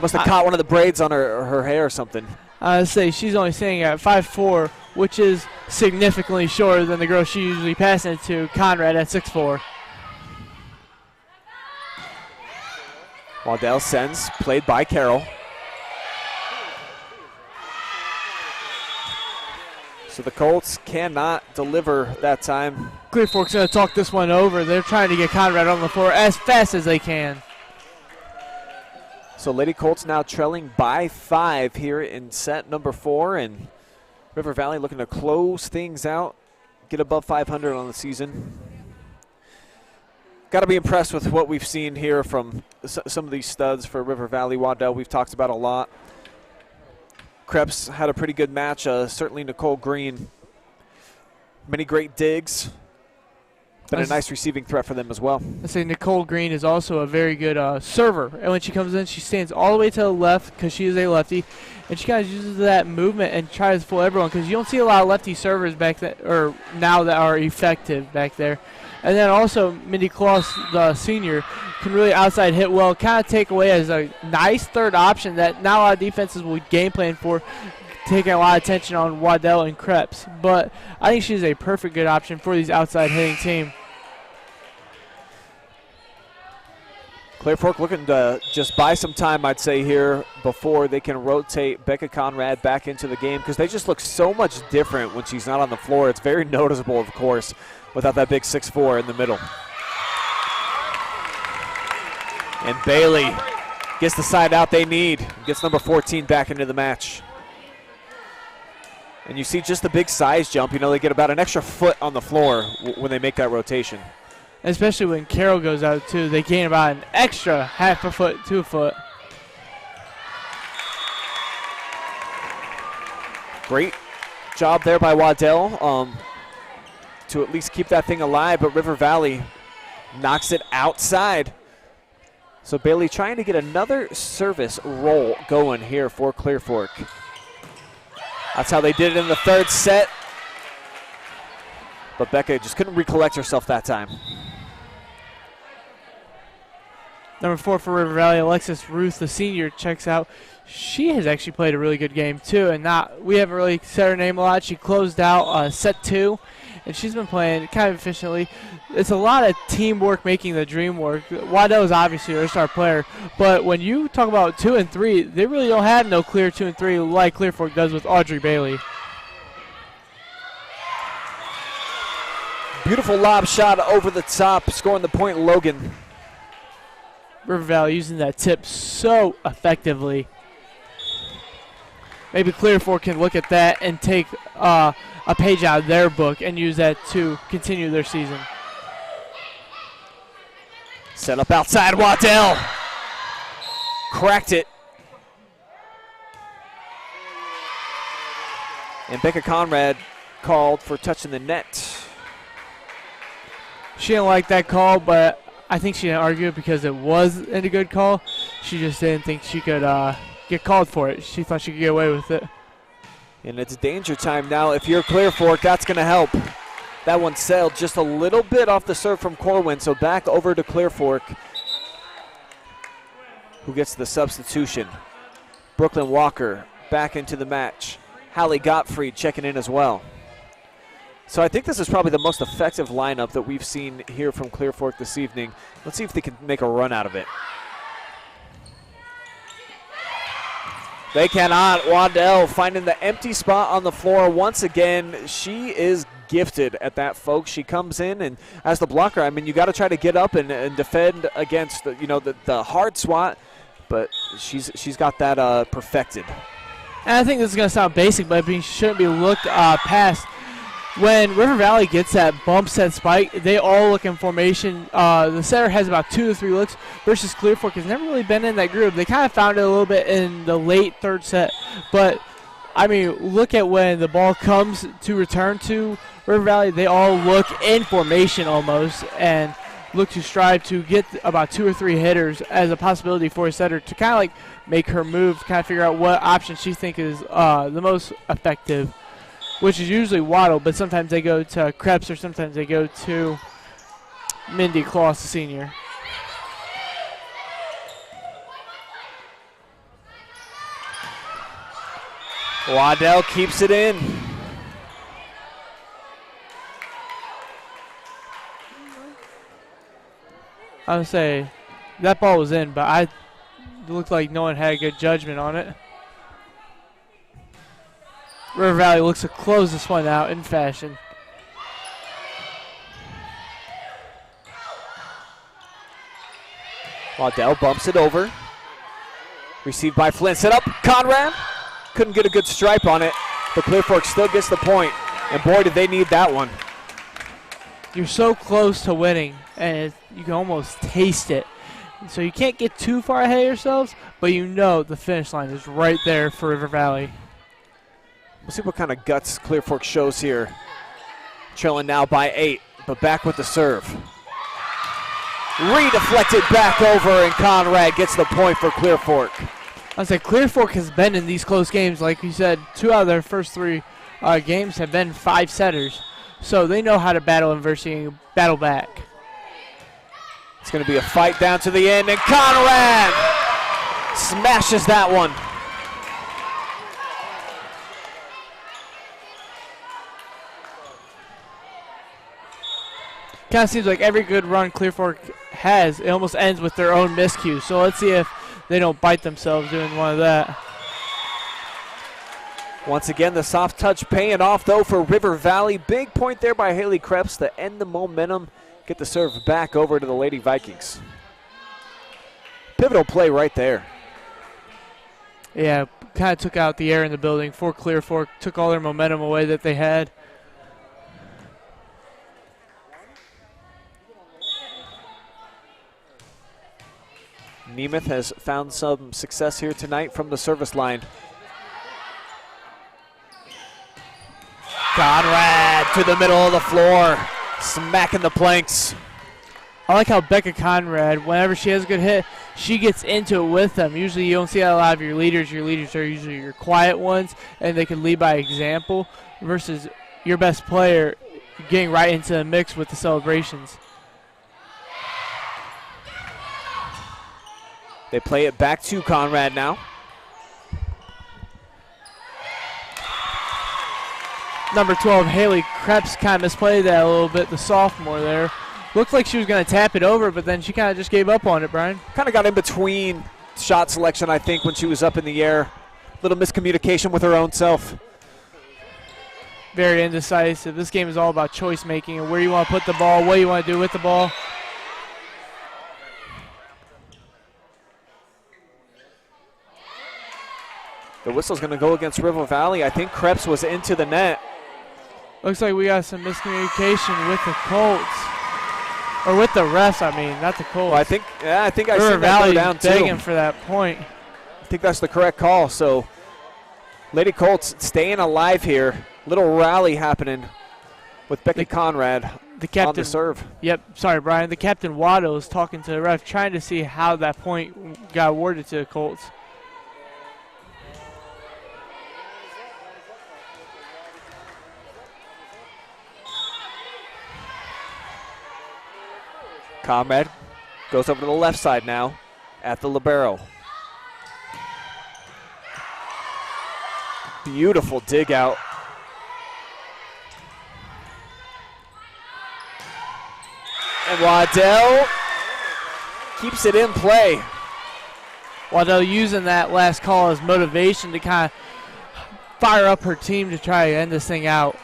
[SPEAKER 2] must have caught one of the braids on her hair or something.
[SPEAKER 9] I say she's only standing at 5'4", which is significantly shorter than the girl she usually passes it to, Conrad, at 6'4".
[SPEAKER 2] Waddell sends, played by Carroll. So the Colts cannot deliver that time.
[SPEAKER 9] Clear Fork's going to talk this one over. They're trying to get Conrad on the floor as fast as they can.
[SPEAKER 2] So Lady Colts now trailing by 5 here in set number 4, and River Valley looking to close things out, get above 500 on the season. Got to be impressed with what we've seen here from some of these studs for River Valley. Waddell, we've talked about a lot. Krebs had a pretty good match, certainly Nicole Green. Many great digs. Been a nice receiving threat for them as well.
[SPEAKER 9] I say Nicole Green is also a very good server. And when she comes in, she stands all the way to the left because she is a lefty. And she kind of uses that movement and tries to fool everyone because you don't see a lot of lefty servers back there, or now that are effective back there. And then also Mindy Kloss, the senior, can really outside hit well, kind of take away as a nice third option that not a lot of defenses will game plan for, taking a lot of attention on Waddell and Krebs. But I think she's a perfect good option for these outside hitting team.
[SPEAKER 2] Clear Fork looking to just buy some time, I'd say, here before they can rotate Becca Conrad back into the game because they just look so much different when she's not on the floor. It's very noticeable, of course, without that big 6'4" in the middle. And Bailey gets the side out they need. Gets number 14 back into the match. And you see just the big size jump. You know, they get about an extra foot on the floor when they make that rotation.
[SPEAKER 9] Especially when Carroll goes out, too. They gain about an extra half a foot to a foot.
[SPEAKER 2] Great job there by Waddell to at least keep that thing alive, but River Valley knocks it outside. So Bailey trying to get another service roll going here for Clear Fork. That's how they did it in the third set. But Becca just couldn't recollect herself that time.
[SPEAKER 9] Number 4 for River Valley, Alexis Ruth, the senior, checks out. She has actually played a really good game, too, and we haven't really said her name a lot. She closed out set 2, and she's been playing kind of efficiently. It's a lot of teamwork making the dream work. Waddell is obviously their star player, but when you talk about 2 and 3, they really don't have no clear 2 and 3 like Clear Fork does with Audrey Bailey.
[SPEAKER 2] Beautiful lob shot over the top, scoring the point, Logan.
[SPEAKER 9] River Valley using that tip so effectively. Maybe Clear Fork can look at that and take a a page out of their book and use that to continue their season.
[SPEAKER 2] Set up outside, Waddell. Cracked it. And Becca Conrad called for touching the net.
[SPEAKER 9] She didn't like that call, but I think she didn't argue it because it wasn't a good call. She just didn't think she could get called for it. She thought she could get away with it.
[SPEAKER 2] And it's danger time now. If you're Clear Fork, that's going to help. That one sailed just a little bit off the serve from Corwin, so back over to Clear Fork, who gets the substitution. Brooklyn Walker back into the match. Hallie Gottfried checking in as well. So I think this is probably the most effective lineup that we've seen here from Clear Fork this evening. Let's see if they can make a run out of it. They cannot. Waddell finding the empty spot on the floor once again. She is gifted at that, folks. She comes in, and as the blocker, I mean, you got to try to get up and defend against the hard swat, but she's got that perfected.
[SPEAKER 9] And I think this is going to sound basic, but it shouldn't be looked past. When River Valley gets that bump set spike, they all look in formation. The setter has about 2 to 3 looks versus Clear Fork has never really been in that groove. They kind of found it a little bit in the late third set. But, I mean, look at when the ball comes to return to River Valley, they all look in formation almost and look to strive to get about 2 or 3 hitters as a possibility for a setter to kind of like make her move, kind of figure out what option she thinks is the most effective, which is usually Waddle, but sometimes they go to Krebs or sometimes they go to Mindy Kloss, the senior.
[SPEAKER 2] Waddell keeps it in.
[SPEAKER 9] I would say that ball was in, but it looked like no one had a good judgment on it. River Valley looks to close this one out in fashion.
[SPEAKER 2] Waddell bumps it over. Received by Flynn. Set up Conrad. Couldn't get a good stripe on it, but Clear Fork still gets the point. And boy, did they need that one.
[SPEAKER 9] You're so close to winning, and you can almost taste it. So you can't get too far ahead of yourselves, but you know the finish line is right there for River Valley.
[SPEAKER 2] We'll see what kind of guts Clear Fork shows here. Trailing now by 8, but back with the serve. Redeflected back over, and Conrad gets the point for Clear Fork.
[SPEAKER 9] I say Clear Fork has been in these close games. Like you said, 2 out of their first 3 games have been 5 setters. So they know how to battle adversity and battle back.
[SPEAKER 2] It's going to be a fight down to the end, and Conrad smashes that one.
[SPEAKER 9] Kind of seems like every good run Clear Fork has, it almost ends with their own miscue. So let's see if they don't bite themselves doing one of that.
[SPEAKER 2] Once again, the soft touch paying off, though, for River Valley. Big point there by Haley Krebs to end the momentum, get the serve back over to the Lady Vikings. Pivotal play right there.
[SPEAKER 9] Yeah, kind of took out the air in the building for Clear Fork, took all their momentum away that they had.
[SPEAKER 2] Nemeth has found some success here tonight from the service line. Conrad to the middle of the floor, smacking the planks.
[SPEAKER 9] I like how Becca Conrad, whenever she has a good hit, she gets into it with them. Usually you don't see that a lot of your leaders. Your leaders are usually your quiet ones, and they can lead by example, versus your best player getting right into the mix with the celebrations.
[SPEAKER 2] They play it back to Conrad now.
[SPEAKER 9] Number 12, Haley Krebs, kind of misplayed that a little bit, the sophomore there. Looked like she was going to tap it over, but then she kind of just gave up on it, Brian.
[SPEAKER 2] Kind of got in between shot selection, I think, when she was up in the air. Little miscommunication with her own self.
[SPEAKER 9] Very indecisive. This game is all about choice making and where you want to put the ball, what you want to do with the ball.
[SPEAKER 2] The whistle's going to go against River Valley. I think Krebs was into the net.
[SPEAKER 9] Looks like we got some miscommunication with the Colts. Or with the refs, I mean, not the Colts.
[SPEAKER 2] Well, I think I
[SPEAKER 9] River
[SPEAKER 2] see that go
[SPEAKER 9] Valley
[SPEAKER 2] down too.
[SPEAKER 9] begging for that point.
[SPEAKER 2] I think that's the correct call. So Lady Colts staying alive here. Little rally happening with Becky Conrad
[SPEAKER 9] The captain,
[SPEAKER 2] on the serve.
[SPEAKER 9] Yep, sorry, Brian. The captain Waddle is talking to the ref, trying to see how that point got awarded to the Colts.
[SPEAKER 2] Conrad goes over to the left side now at the libero. Beautiful dig out. And Waddell keeps it in play.
[SPEAKER 9] Waddell using that last call as motivation to kind of fire up her team to try to end this thing out.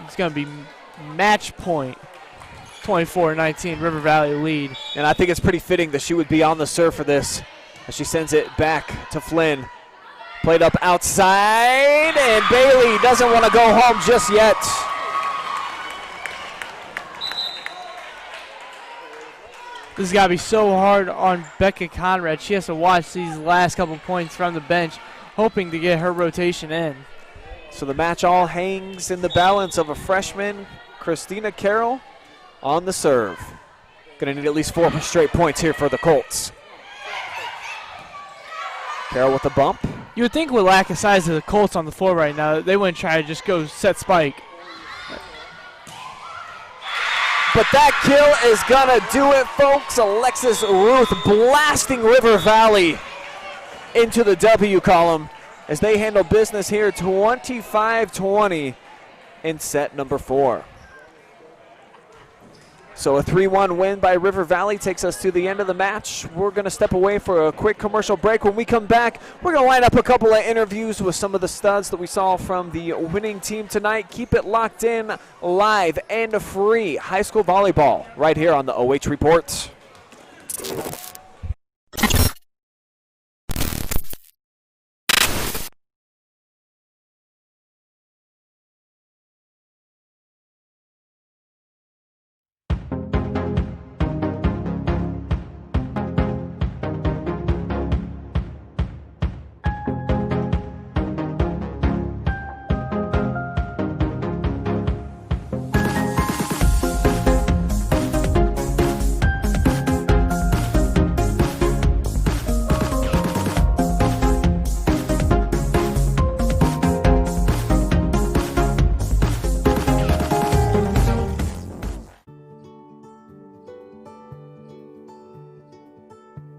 [SPEAKER 9] It's going to be match point. 24-19, River Valley lead.
[SPEAKER 2] And I think it's pretty fitting that she would be on the serve for this as she sends it back to Flynn. Played up outside, and Bailey doesn't want to go home just yet.
[SPEAKER 9] This has got to be so hard on Becca Conrad. She has to watch these last couple points from the bench, hoping to get her rotation in.
[SPEAKER 2] So the match all hangs in the balance of a freshman, Christina Carroll, on the serve. Going to need at least 4 straight points here for the Colts. Carroll with the bump.
[SPEAKER 9] You would think with lack of size of the Colts on the floor right now, they wouldn't try to just go set spike.
[SPEAKER 2] But that kill is going to do it, folks. Alexis Ruth blasting River Valley into the W column as they handle business here 25-20 in set number 4. So a 3-1 win by River Valley takes us to the end of the match. We're going to step away for a quick commercial break. When we come back, we're going to line up a couple of interviews with some of the studs that we saw from the winning team tonight. Keep it locked in, live and free. High school volleyball right here on the OH Report.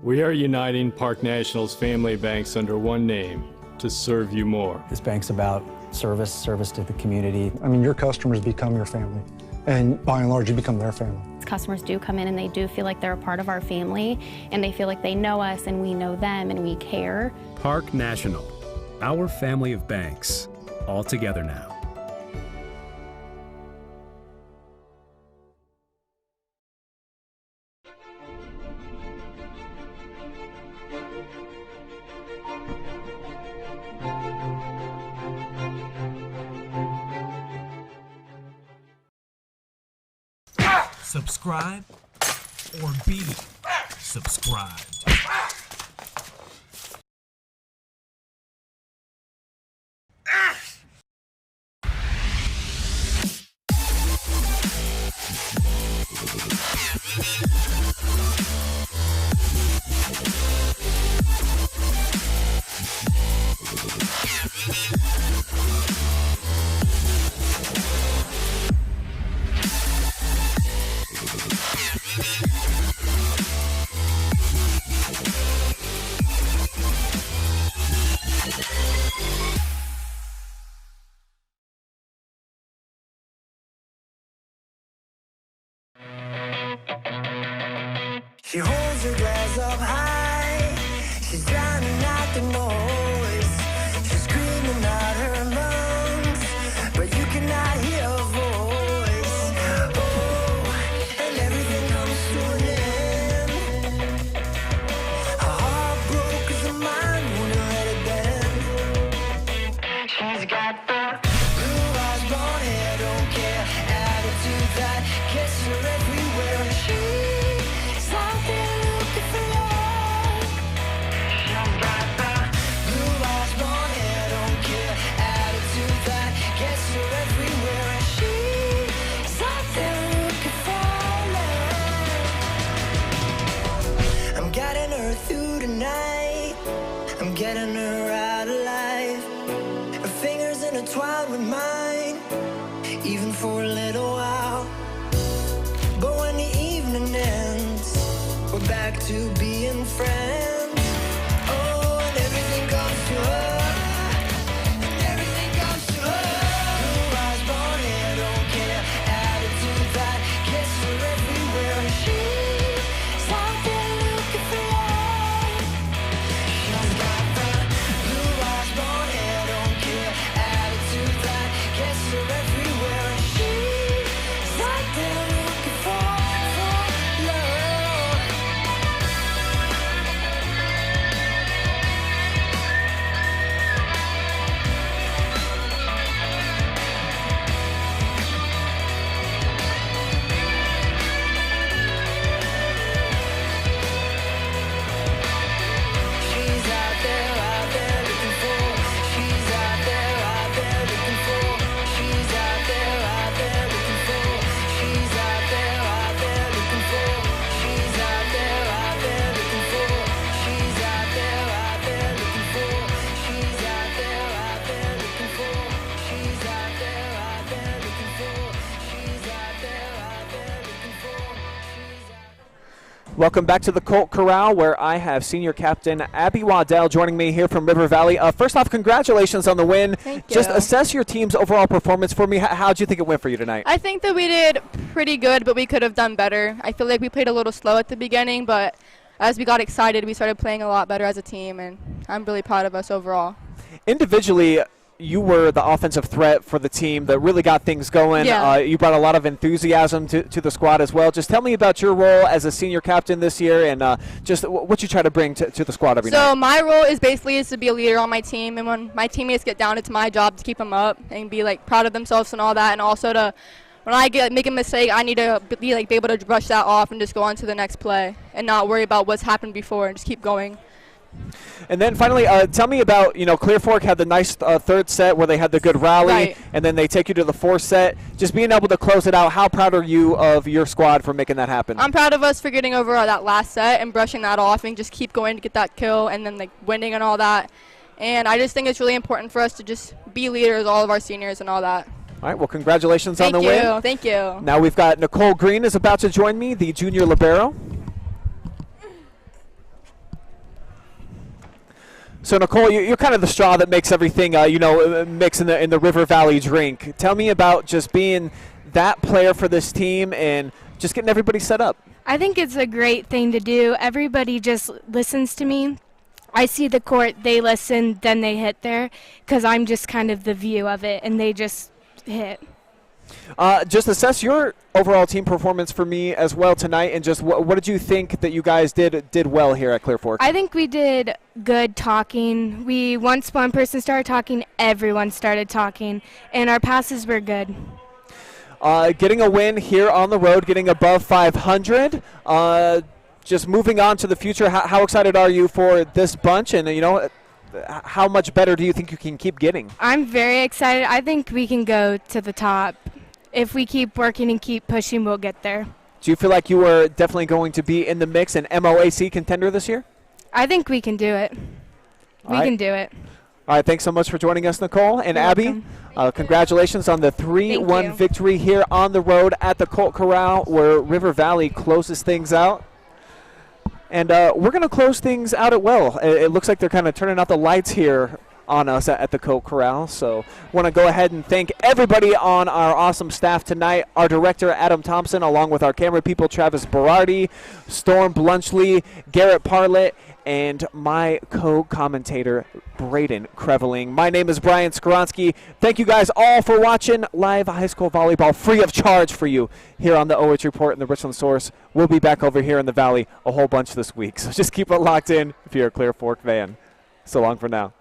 [SPEAKER 3] We are uniting Park National's family banks under one name to serve you more.
[SPEAKER 4] This bank's about service to the community.
[SPEAKER 5] I mean, your customers become your family, and by and large, you become their family.
[SPEAKER 6] Customers do come in and they do feel like they're a part of our family, and they feel like they know us and we know them and we care.
[SPEAKER 7] Park National, our family of banks, all together now.
[SPEAKER 8] Subscribe or be subscribed.
[SPEAKER 10] She holds her glass up high. She's drowning out the noise. She's screaming out her lungs, but you cannot hear her voice. Oh, and everything comes to an end. Her heart broke 'cause her mind wouldn't let it bend. She's got the blue eyes, blonde hair, don't care. getting her out alive. Her fingers intertwined with mine, even for a little while. But when the evening ends, we're back to being friends. Oh, and everything comes to her, and everything comes to her. Blue eyes, blonde hair, don't care, attitude that gets her everywhere. And she's out there looking for love. She's got that blue eyes, blonde hair, don't care, attitude that gets her everywhere. And she's out there looking for love. She's out there looking for. She's out there looking for. She's out there looking for. She's out there looking for. She's out there looking for. She's out there looking for. She's out there looking for. She's out there looking for. She's out there looking for.
[SPEAKER 2] Welcome back to the Colt Corral, where I have senior captain Abby Waddell joining me here from River Valley. First off, congratulations on the win.
[SPEAKER 11] Thank you.
[SPEAKER 2] Just assess your team's overall performance for me. How'd you think it went for you tonight?
[SPEAKER 11] I think that we did pretty good, but we could have done better. I feel like we played a little slow at the beginning, but as we got excited, we started playing a lot better as a team, and I'm really proud of us overall.
[SPEAKER 2] Individually, you were the offensive threat for the team that really got things going.
[SPEAKER 11] Yeah.
[SPEAKER 2] You brought a lot of enthusiasm to the squad as well. Just tell me about your role as a senior captain this year and just what you try to bring to the squad every night.
[SPEAKER 11] So my role is basically to be a leader on my team, and when my teammates get down, it's my job to keep them up and be like proud of themselves and all that, and also to when I make a mistake, I need to be able to brush that off and just go on to the next play and not worry about what's happened before and just keep going.
[SPEAKER 2] And then finally, tell me about, Clear Fork had the nice third set where they had the good rally,
[SPEAKER 11] Right.
[SPEAKER 2] and then they take you to the fourth set. Just being able to close it out, how proud are you of your squad for making that happen?
[SPEAKER 11] I'm proud of us for getting over that last set and brushing that off and just keep going to get that kill and then winning and all that. And I just think it's really important for us to just be leaders, all of our seniors and all that.
[SPEAKER 2] All right, well, congratulations on the win.
[SPEAKER 11] Thank you.
[SPEAKER 2] Now we've got Nicole Green is about to join me, the junior libero. So, Nicole, you're kind of the straw that makes everything, mix in the River Valley drink. Tell me about just being that player for this team and just getting everybody set up.
[SPEAKER 12] I think it's a great thing to do. Everybody just listens to me. I see the court, they listen, then they hit there, because I'm just kind of the view of it, and they just hit.
[SPEAKER 2] Just assess your overall team performance for me as well tonight, and just what did you think that you guys did well here at Clear Fork?
[SPEAKER 12] I think we did good talking. Once one person started talking, everyone started talking, and our passes were good.
[SPEAKER 2] Getting a win here on the road, getting above 500. Just moving on to the future, how excited are you for this bunch, and how much better do you think you can keep getting?
[SPEAKER 12] I'm very excited. I think we can go to the top. If we keep working and keep pushing, we'll get there.
[SPEAKER 2] Do you feel like you are definitely going to be in the mix and MOAC contender this year?
[SPEAKER 12] I think we can do it. We can do it.
[SPEAKER 2] All right, thanks so much for joining us, Nicole. And Abby, congratulations on the 3-1 victory here on the road at the Colt Corral, where River Valley closes things out. And we're going to close things out at well. It looks like they're kind of turning out the lights here on us at the Colt Corral. So want to go ahead and thank everybody on our awesome staff tonight. Our director, Adam Thompson, along with our camera people, Travis Berardi, Storm Blunchley, Garrett Parlett, and my co-commentator, Braden Kreveling. My name is Brian Skoronsky. Thank you guys all for watching live high school volleyball free of charge for you here on the OH Report and the Richland Source. We'll be back over here in the Valley a whole bunch this week. So just keep it locked in if you're a Clear Fork fan. So long for now.